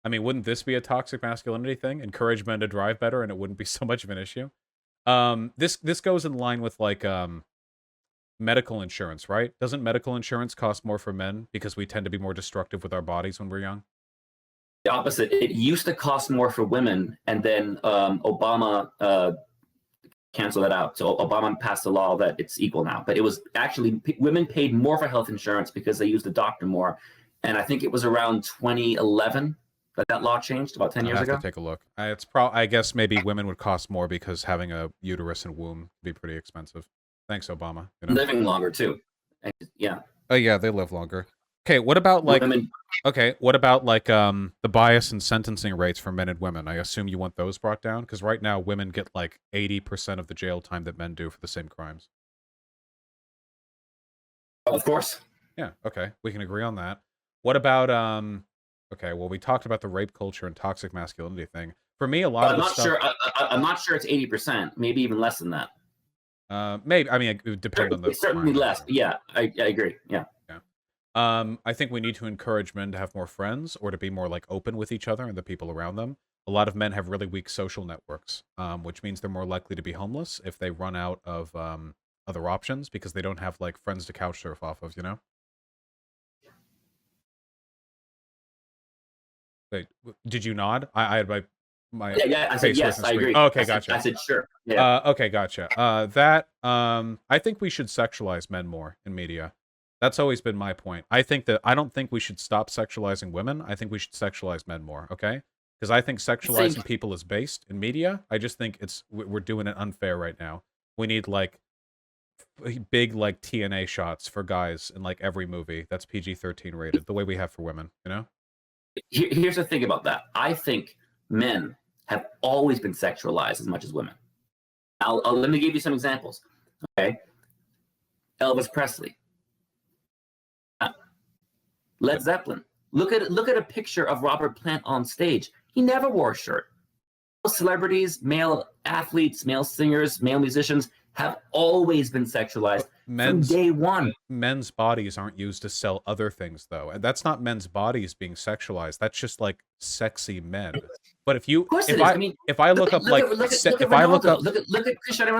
I mean, wouldn't this be a toxic masculinity thing? Encourage men to drive better and it wouldn't be so much of an issue. This goes in line with like medical insurance, right? Doesn't medical insurance cost more for men because we tend to be more destructive with our bodies when we're young? The opposite. It used to cost more for women, and then Obama canceled that out. So Obama passed a law that it's equal now. But it was actually women paid more for health insurance because they used the doctor more. And I think it was around 2011 that law changed, about 10 years ago. I have to take a look. I guess maybe women would cost more because having a uterus and womb would be pretty expensive. Thanks, Obama. You know? Living longer too. Yeah. Oh yeah, they live longer. Okay, what about like women? Okay, what about like the bias in sentencing rates for men and women? I assume you want those brought down because right now women get like 80% of the jail time that men do for the same crimes. Of course. Yeah, okay. We can agree on that. What about okay, well we talked about the rape culture and toxic masculinity thing. For me a lot of stuff I'm not sure it's 80%, maybe even less than that. Maybe I mean it would depend on the certainly less. But yeah, I agree. Yeah. I think we need to encourage men to have more friends or to be more like open with each other and the people around them. A lot of men have really weak social networks, which means they're more likely to be homeless if they run out of other options because they don't have like friends to couch surf off of, you know? Wait, did you nod? I had my yeah, I said yes, I agree. Oh, okay, gotcha. I said sure. Yeah. Okay, gotcha. I think we should sexualize men more in media. That's always been my point. I don't think we should stop sexualizing women. I think we should sexualize men more, okay? Because I think sexualizing people is based in media. I just think we're doing it unfair right now. We need like big like TNA shots for guys in like every movie that's PG-13 rated, the way we have for women, you know? Here's the thing about that. I think men have always been sexualized as much as women. Let me give you some examples. Okay, Elvis Presley. Led Zeppelin. Look at a picture of Robert Plant on stage. He never wore a shirt. Celebrities, male athletes, male singers, male musicians have always been sexualized from day one. Men's bodies aren't used to sell other things, though. And that's not men's bodies being sexualized. That's just like sexy men. But if I look at Cristiano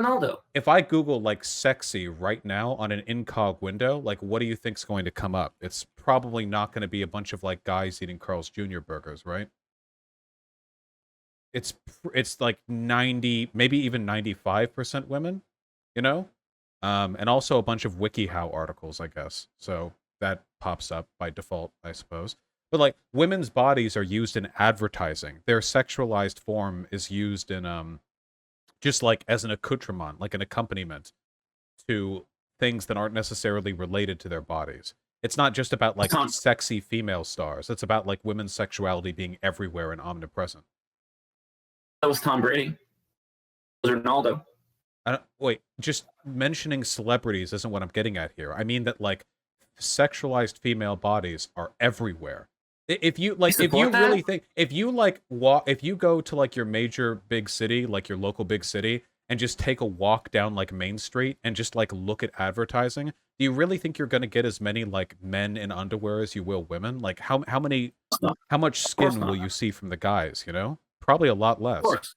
Ronaldo. If I Google like sexy right now on an incog window, like what do you think's going to come up? It's probably not going to be a bunch of like guys eating Carl's Jr. burgers, right? It's like 90, maybe even 95% women, you know? And also a bunch of WikiHow articles, I guess. So that pops up by default, I suppose. But like women's bodies are used in advertising. Their sexualized form is used in just like as an accoutrement, like an accompaniment to things that aren't necessarily related to their bodies. It's not just about like sexy female stars. It's about like women's sexuality being everywhere and omnipresent. That was Tom Brady. That was Ronaldo. Wait, just mentioning celebrities isn't what I'm getting at here. I mean that like sexualized female bodies are everywhere. If you like, if you really think, if you go to like your major big city, like your local big city, and just take a walk down like Main Street and just like look at advertising, do you really think you're going to get as many like men in underwear as you will women? Like how much Of course skin will not. you see from the guys, you know? Probably a lot Of less. course.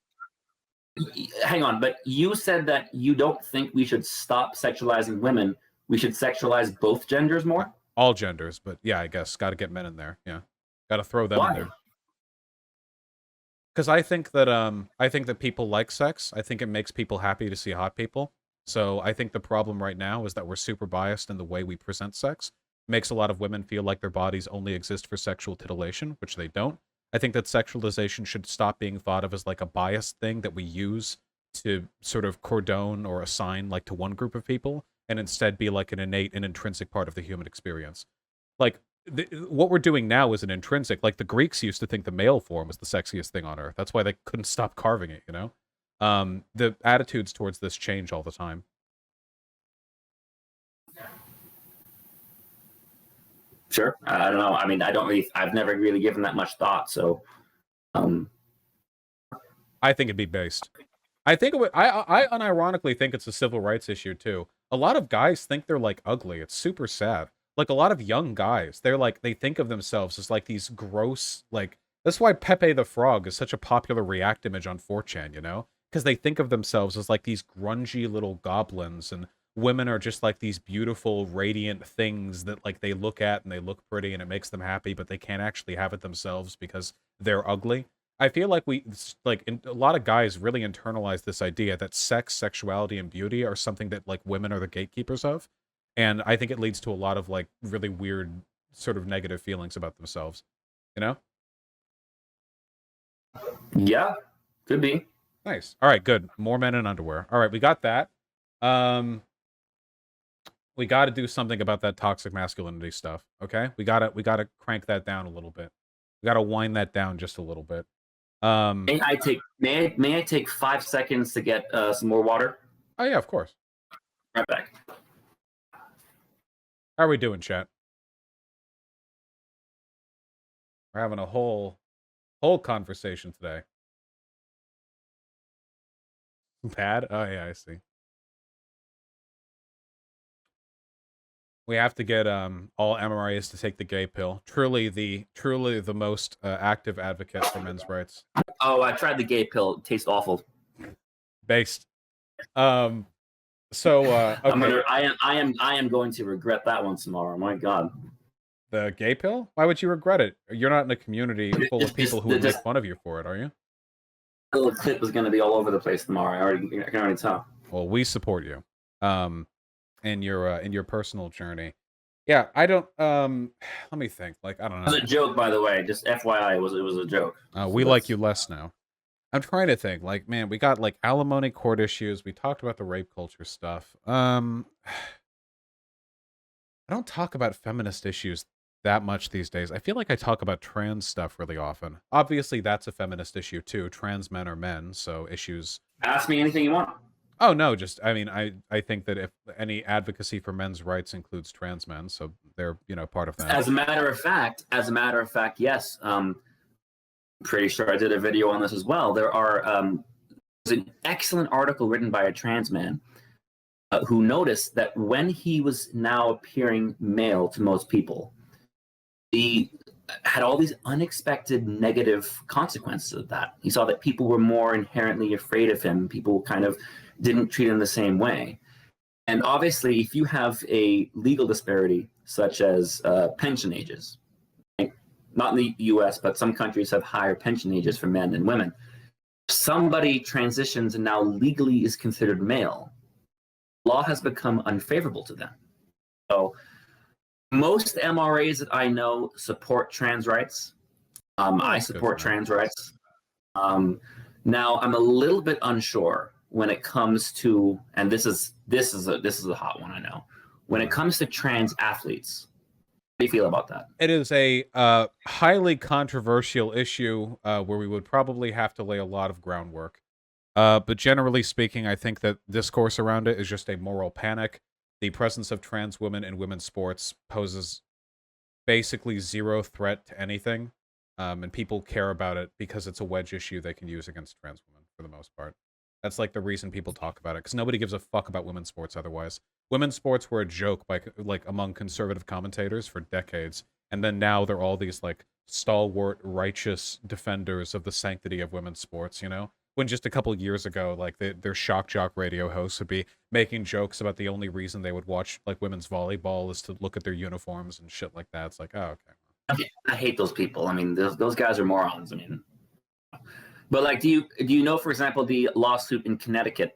Hang on, but you said that you don't think we should stop sexualizing women. We should sexualize both genders more? All genders, but yeah, I guess got to get men in there. Yeah. Got to throw them in Why? there. Cuz I think that people like sex. I think it makes people happy to see hot people. So, I think the problem right now is that we're super biased in the way we present sex. Makes a lot of women feel like their bodies only exist for sexual titillation, which they don't. I think that sexualization should stop being thought of as like a biased thing that we use to sort of cordon or assign like to one group of people, and instead be like an innate and intrinsic part of the human experience. Like what we're doing now is an intrinsic. Like the Greeks used to think the male form was the sexiest thing on earth. That's why they couldn't stop carving it. You know, the attitudes towards this change all the time. Sure. I don't know. I mean, I've never really given that much thought. So, um, I think it'd be based. I think it would, I unironically think it's a civil rights issue too. A lot of guys think they're like ugly. It's super sad. Like a lot of young guys, they're like they think of themselves as like these gross like that's why Pepe the Frog is such a popular react image on 4chan, you know? Because they think of themselves as like these grungy little goblins, and women are just like these beautiful radiant things that like they look at and they look pretty and it makes them happy, but they can't actually have it themselves because they're ugly. I feel like a lot of guys really internalize this idea that sex, sexuality, and beauty are something that like women are the gatekeepers of, and I think it leads to a lot of like really weird, sort of negative feelings about themselves. You know? yeah, could be. Nice. All right, good. More men in underwear. All right, we got that. Um, we got to do something about that toxic masculinity stuff. Okay, we gotta crank that down a little bit. We gotta wind that down just a little bit. May I take 5 seconds to get some more water? Oh yeah, of course. Right back. How are we doing, chat? We're having a whole conversation today. Bad? Oh yeah, I see. We have to get all MRAs to take the gay pill. Truly the most active advocate for men's rights. Oh, I tried the gay pill. It tastes awful. Based. So okay. I am going to regret that one tomorrow. My God. The gay pill? Why would you regret it? You're not in a community full of people who would make fun of you for it, are you? The little clip was going to be all over the place tomorrow. I can already tell. Well, we support you. In your personal journey. Yeah, I don't let me think. Like, I don't know. It was a joke, by the way. Just FYI, it was a joke. We like you less now. I'm trying to think. Like, man, we got like alimony court issues. We talked about the rape culture stuff. I don't talk about feminist issues that much these days. I feel like I talk about trans stuff really often. Obviously, that's a feminist issue too. Trans men are men, so issues. Ask me anything you want. Oh no, just I mean, I think that if any advocacy for men's rights includes trans men, so they're part of that. As a matter of fact, yes. Pretty sure I did a video on this as well. There's an excellent article written by a trans man who noticed that when he was now appearing male to most people, he had all these unexpected negative consequences of that. He saw that people were more inherently afraid of him. People kind of didn't treat him the same way. And obviously, if you have a legal disparity, such as pension ages, not in the US, but some countries have higher pension ages for men and women. Somebody transitions and now legally is considered male. Law has become unfavorable to them. So most MRAs that I know support trans rights. I support trans rights. Now I'm a little bit unsure when it comes to, and this is a hot one, I know. When it comes to trans athletes, how do you feel about that? It is a highly controversial issue where we would probably have to lay a lot of groundwork. But generally speaking, I think that discourse around it is just a moral panic. The presence of trans women in women's sports poses basically zero threat to anything. And people care about it because it's a wedge issue they can use against trans women for the most part. That's like the reason people talk about it, because nobody gives a fuck about women's sports otherwise. Women's sports were a joke by like among conservative commentators for decades, and then now they're all these like stalwart, righteous defenders of the sanctity of women's sports. You know, when just a couple years ago, like their shock jock radio hosts would be making jokes about the only reason they would watch like women's volleyball is to look at their uniforms and shit like that. It's like, oh, okay. I hate those people. I mean, those guys are morons. I mean, but like, do you know, for example, the lawsuit in Connecticut,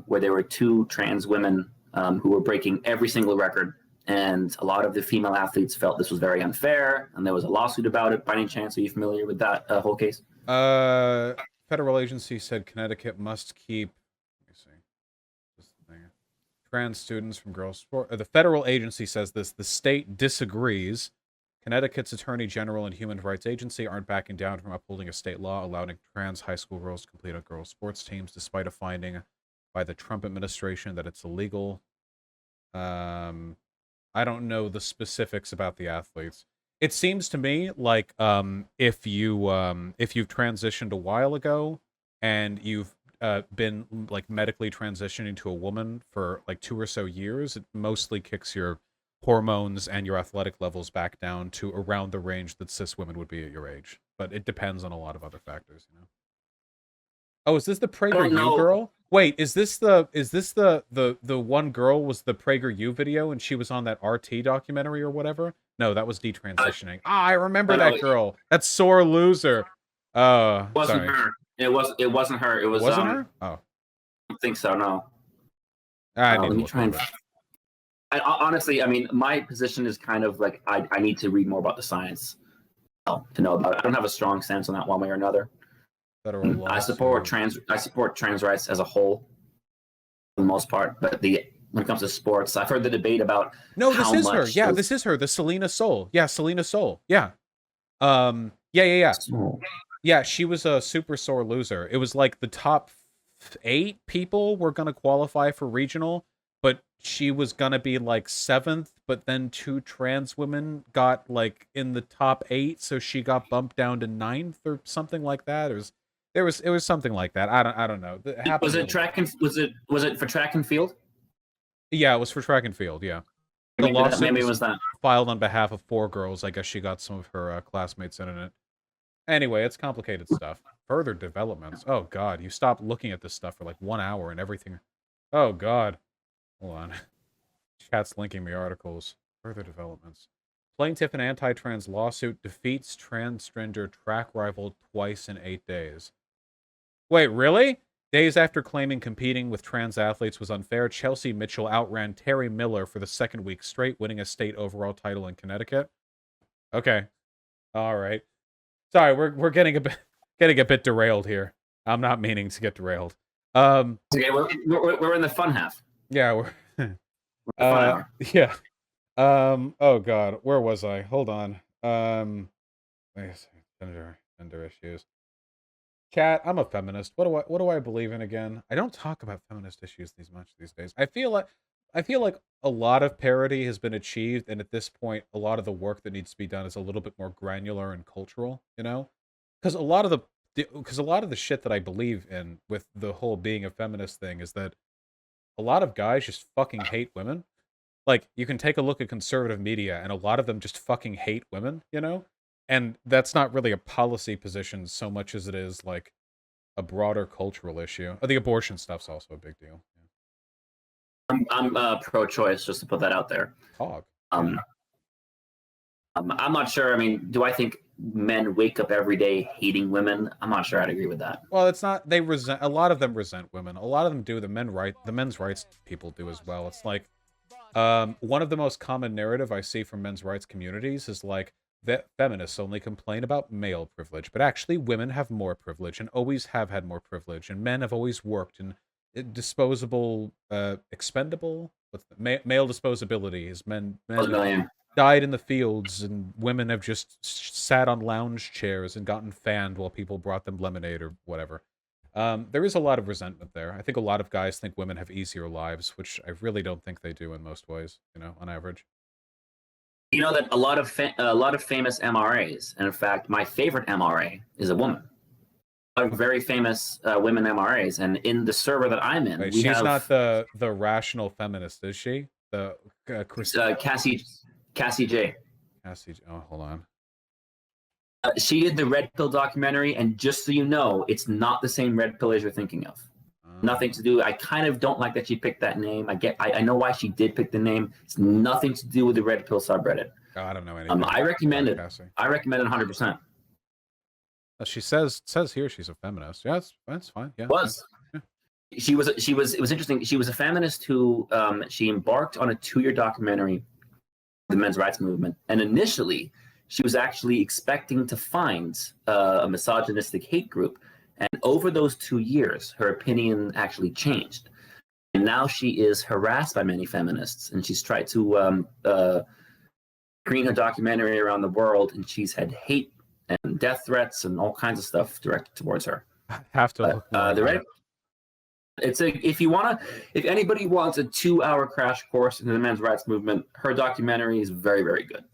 where there were two trans women who were breaking every single record, and a lot of the female athletes felt this was very unfair, and there was a lawsuit about it. By any chance, are you familiar with that whole case? Federal agency said Connecticut must keep. Let me see. This thing. Trans students from girls' sport. The federal agency says this. The state disagrees. Connecticut's Attorney General and Human Rights Agency aren't backing down from upholding a state law allowing trans high school girls to compete on girls' sports teams, despite a finding by the Trump administration that it's illegal. I don't know the specifics about the athletes. It seems to me like if you've transitioned a while ago and you've been like medically transitioning to a woman for like 2 or so years, it mostly kicks your hormones and your athletic levels back down to around the range that cis women would be at your age. But it depends on a lot of other factors, you know. Oh, is this the PragerU girl? Wait, is this the one girl was the PragerU video and she was on that RT documentary or whatever? No, that was detransitioning. I remember that girl. That's sore loser. Wasn't her. It wasn't her. It was wasn't her? Oh. I don't think so, no. Let me try and honestly, I mean, my position is kind of like I need to read more about the science to know about it. I don't have a strong stance on that one way or another. I support trans rights as a whole for the most part, but when it comes to sports, I've heard the debate about this is her. Yeah, this is her. The Selena Soul. Yeah, Selena Soul. Yeah. Yeah. Yeah, she was a super sore loser. It was like the top 8 people were gonna qualify for regional, but she was gonna be like 7th, but then 2 trans women got like in the top 8, so she got bumped down to 9th or something like that. It was something like that. I don't know. Was it for track and field? Yeah, it was for track and field. Yeah, the lawsuit maybe it was that filed on behalf of 4 girls. I guess she got some of her classmates in it. Anyway, it's complicated stuff. Further developments. Oh God, you stop looking at this stuff for like 1 hour and everything. Oh God, hold on. Chat's linking me articles. Further developments. Plaintiff in anti-trans lawsuit defeats transgender track rival twice in 8 days. Wait, really? Days after claiming competing with trans athletes was unfair, Chelsea Mitchell outran Terry Miller for the 2nd week straight, winning a state overall title in Connecticut. Okay. All right. Sorry, we're getting a bit derailed here. I'm not meaning to get derailed. Okay, we're in the fun half. Yeah, we're yeah. Oh God, where was I? Hold on. Wait a second. Gender issues. Chat, I'm a feminist. What do I believe in again? I don't talk about feminist issues these days. I feel like a lot of parity has been achieved, and at this point, a lot of the work that needs to be done is a little bit more granular and cultural, you know? Because a lot of the shit that I believe in with the whole being a feminist thing is that a lot of guys just fucking hate women. Like, you can take a look at conservative media, and a lot of them just fucking hate women, you know? And that's not really a policy position so much as it is, like, a broader cultural issue. The abortion stuff's also a big deal. Yeah. I'm pro-choice, just to put that out there. Hog. I'm not sure. I mean, do I think men wake up every day hating women? I'm not sure I'd agree with that. Well, it's not. They resent. A lot of them resent women. A lot of them do. The men's rights people do as well. It's like, one of the most common narrative I see from men's rights communities is like that feminists only complain about male privilege, but actually women have more privilege and always have had more privilege, and men have always worked in disposable, expendable. What's the, male disposability is men died in the fields, and women have just sat on lounge chairs and gotten fanned while people brought them lemonade or whatever. There is a lot of resentment there. I think a lot of guys think women have easier lives, which I really don't think they do in most ways, you know, on average. You know that a lot of famous MRAs, and in fact, my favorite MRA is a woman. very famous women MRAs, and in the server that I'm in, Wait, we she's have not the rational feminist, is she? The Cassie J. Cassie. Oh, hold on. She did the Red Pill documentary, and just so you know, it's not the same Red Pill as you're thinking of. Nothing to do. I kind of don't like that she picked that name. I know why she did pick the name. It's nothing to do with the Red Pill subreddit. I don't know anything. I recommend it. Cassie. I recommend it 100%. She says here she's a feminist. Yeah, that's fine. Yeah. Was. Yeah. She was. It was interesting. She was a feminist who she embarked on a 2-year documentary, the men's rights movement, and initially she was actually expecting to find a misogynistic hate group. And over those 2 years, her opinion actually changed. And now she is harassed by many feminists. And she's tried to screen her documentary around the world. And she's had hate and death threats and all kinds of stuff directed towards her. I have to look more if anybody wants a 2-hour crash course in the men's rights movement, her documentary is very, very good.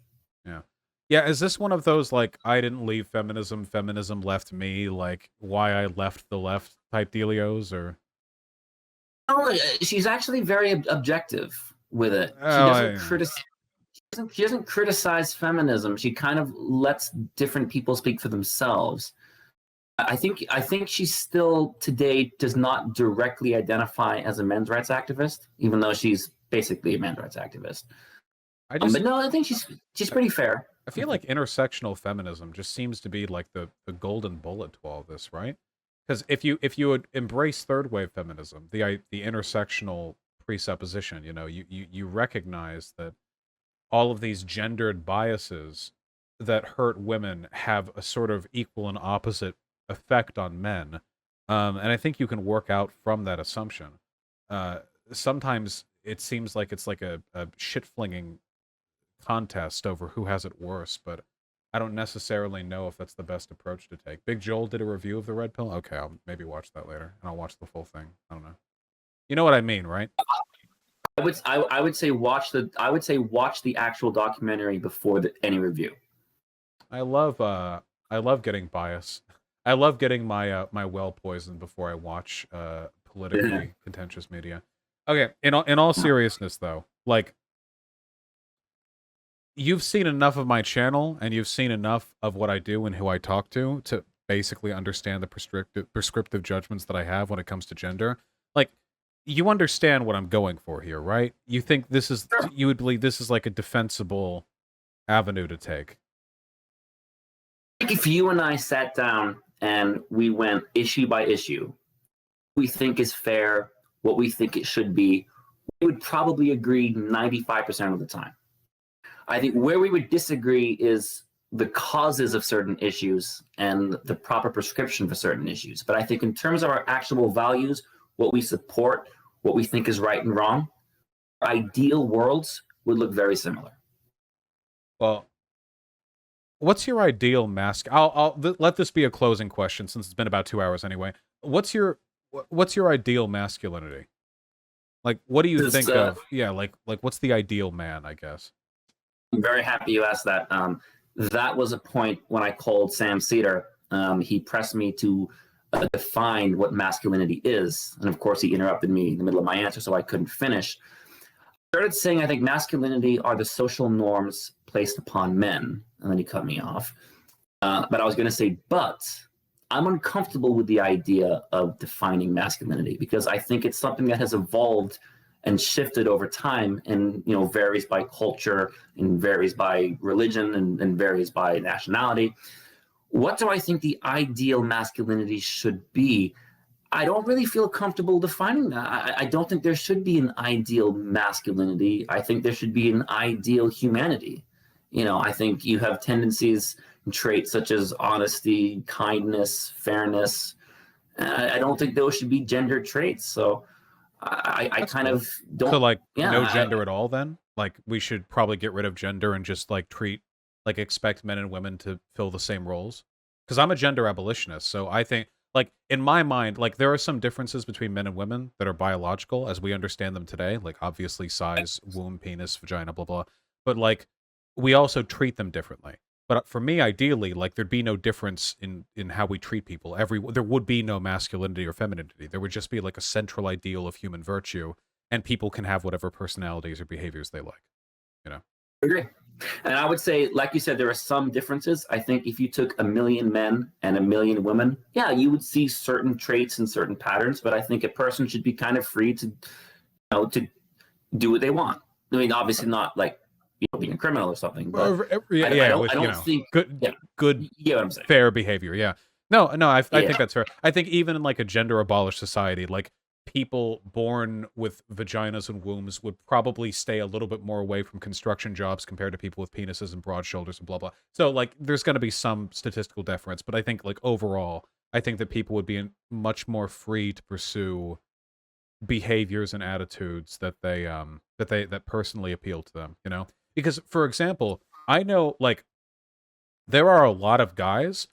Yeah. Yeah, is this one of those, like, I didn't leave feminism, feminism left me, like, why I left the left type dealios, or? No, she's actually very objective with it. She doesn't criticize feminism. She kind of lets different people speak for themselves. I think she still today does not directly identify as a men's rights activist, even though she's basically a men's rights activist. But no, I think she's pretty fair. I feel like intersectional feminism just seems to be like the golden bullet to all this, right? Because if you would embrace third wave feminism, the intersectional presupposition, you recognize that all of these gendered biases that hurt women have a sort of equal and opposite effect on men, and I think you can work out from that assumption. Sometimes it seems like it's like a shit flinging contest over who has it worse, but I don't necessarily know if that's the best approach to take. Big Joel did a review of the Red Pill. Okay, I'll maybe watch that later, and I'll watch the full thing. I don't know. You know what I mean, right? I would say watch the actual documentary before any review. I love getting bias. I love getting my my well poisoned before I watch politically contentious media. Okay, in all seriousness though, like, you've seen enough of my channel and you've seen enough of what I do and who I talk to basically understand the prescriptive judgments that I have when it comes to gender. Like, you understand what I'm going for here, right? You think this is, you would believe this is like a defensible avenue to take. I think if you and I sat down and we went issue by issue, we think is fair, what we think it should be, we would probably agree 95% of the time. I think where we would disagree is the causes of certain issues and the proper prescription for certain issues. But I think in terms of our actual values, what we support, what we think is right and wrong, our ideal worlds would look very similar. Well, what's your ideal I'll let this be a closing question since it's been about 2 hours anyway. What's your ideal masculinity? Like, what do you think of? Yeah, like what's the ideal man, I guess? I'm very happy you asked that. That was a point when I called Sam Cedar. He pressed me to define what masculinity is. And of course, he interrupted me in the middle of my answer, so I couldn't finish. I started saying, I think masculinity are the social norms placed upon men. And then he cut me off. But I was going to say, but I'm uncomfortable with the idea of defining masculinity because I think it's something that has evolved and shifted over time and varies by culture and varies by religion and varies by nationality. What do I think the ideal masculinity should be? I don't really feel comfortable defining that. I don't think there should be an ideal masculinity. I think there should be an ideal humanity. I think you have tendencies and traits such as honesty, kindness, fairness. I don't think those should be gender traits. So I kind of don't. So no gender at all then? Like, we should probably get rid of gender and just expect men and women to fill the same roles? Because I'm a gender abolitionist, so I think, in my mind, there are some differences between men and women that are biological as we understand them today, like obviously size, womb, penis, vagina, blah, blah. But we also treat them differently. But for me, ideally, like there'd be no difference in how we treat people. There would be no masculinity or femininity. There would just be like a central ideal of human virtue, and people can have whatever personalities or behaviors they like. You know. I agree. And I would say, like you said, there are some differences. I think if you took 1 million men and 1 million women, yeah, you would see certain traits and certain patterns. But I think a person should be kind of free to, to do what they want. I mean, obviously not like being a criminal or something. But I don't think good, what I'm saying. Fair behavior. Yeah. No. I think that's fair. I think even in like a gender abolished society, like people born with vaginas and wombs would probably stay a little bit more away from construction jobs compared to people with penises and broad shoulders and blah blah. So like, there's going to be some statistical difference, but I think like overall, I think that people would be much more free to pursue behaviors and attitudes that that personally appeal to them, you know? Because for example, I know like there are a lot of guys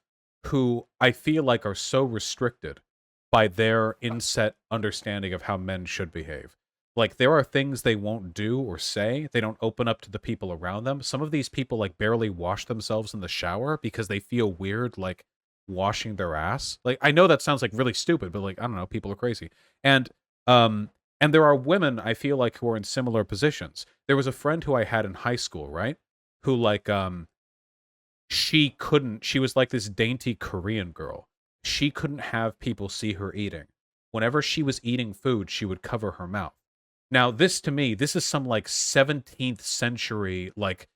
who I feel like are so restricted by their inset understanding of how men should behave. Like there are things they won't do or say. They don't open up to the people around them. Some of these people like barely wash themselves in the shower because they feel weird like washing their ass. Like I know that sounds like really stupid, but like I don't know, people are crazy. And there are women I feel like who are in similar positions. There was a friend who I had in high school, right? Who like she was like this dainty Korean girl. She couldn't have people see her eating. Whenever she was eating food, she would cover her mouth. Now, this to me, this is some like 17th century like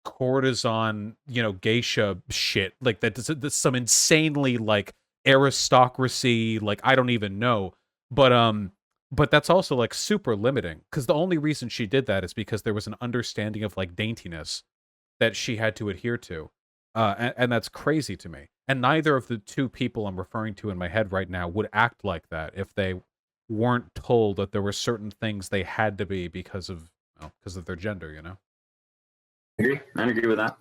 courtesan, geisha shit. Like that's some insanely like aristocracy, like I don't even know. But that's also like super limiting because the only reason she did that is because there was an understanding of like daintiness that she had to adhere to. And that's crazy to me. And neither of the two people I'm referring to in my head right now would act like that if they weren't told that there were certain things they had to be because of their gender, you know? I agree with that.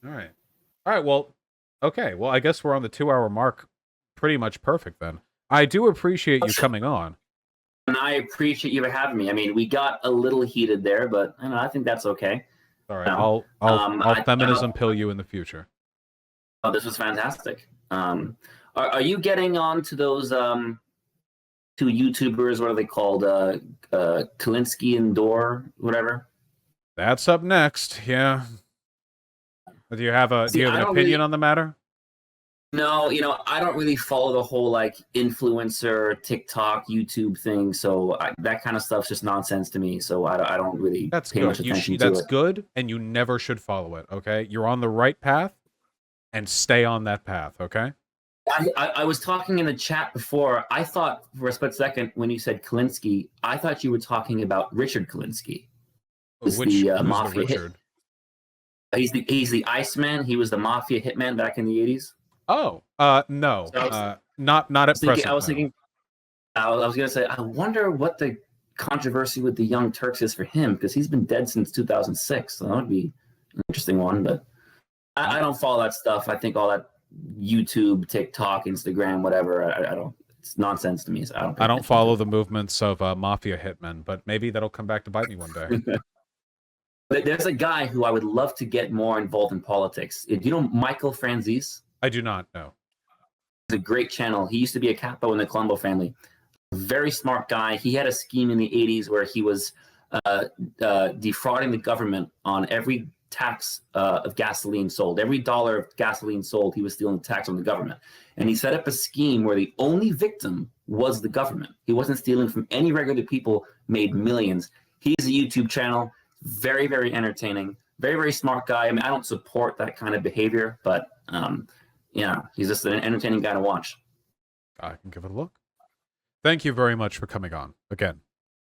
All right. Well, okay. Well, I guess we're on the 2-hour mark. Pretty much perfect then. I do appreciate you coming on. And I appreciate you for having me. I mean, we got a little heated there, but I think that's okay. All right. I'll feminism pill you in the future. Oh, this was fantastic. Are you getting on to those two YouTubers? What are they called? Kalinsky and Dor, whatever. That's up next. Yeah. Do you have an opinion on the matter? No, I don't really follow the whole like influencer, TikTok, YouTube thing. So that kind of stuff's just nonsense to me. So I don't really pay much attention to it. That's good, and you never should follow it. Okay, you're on the right path, and stay on that path. Okay. I was talking in the chat before. I thought for a split second when you said Kalinsky, I thought you were talking about Richard Kalinsky. Who's the mafia Richard? He's the Iceman. He was the mafia hitman back in the 80s. Oh, no, so not at present. I was thinking, I was gonna say, I wonder what the controversy with the Young Turks is for him because he's been dead since 2006. So that would be an interesting one. But I don't follow that stuff. I think all that YouTube, TikTok, Instagram, whatever. I don't. It's nonsense to me. So I don't follow the movements of mafia hitmen, but maybe that'll come back to bite me one day. But there's a guy who I would love to get more involved in politics. Do you know Michael Franzese? I do not know. It's a great channel. He used to be a capo in the Colombo family. Very smart guy. He had a scheme in the 80s where he was defrauding the government on every tax of gasoline sold. Every dollar of gasoline sold, he was stealing tax on the government. And he set up a scheme where the only victim was the government. He wasn't stealing from any regular people, made millions. He has a YouTube channel. Very, very entertaining. Very, very smart guy. I mean, I don't support that kind of behavior, but he's just an entertaining guy to watch. I can give it a look. Thank you very much for coming on again.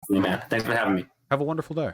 Man, thanks for having me. Have a wonderful day.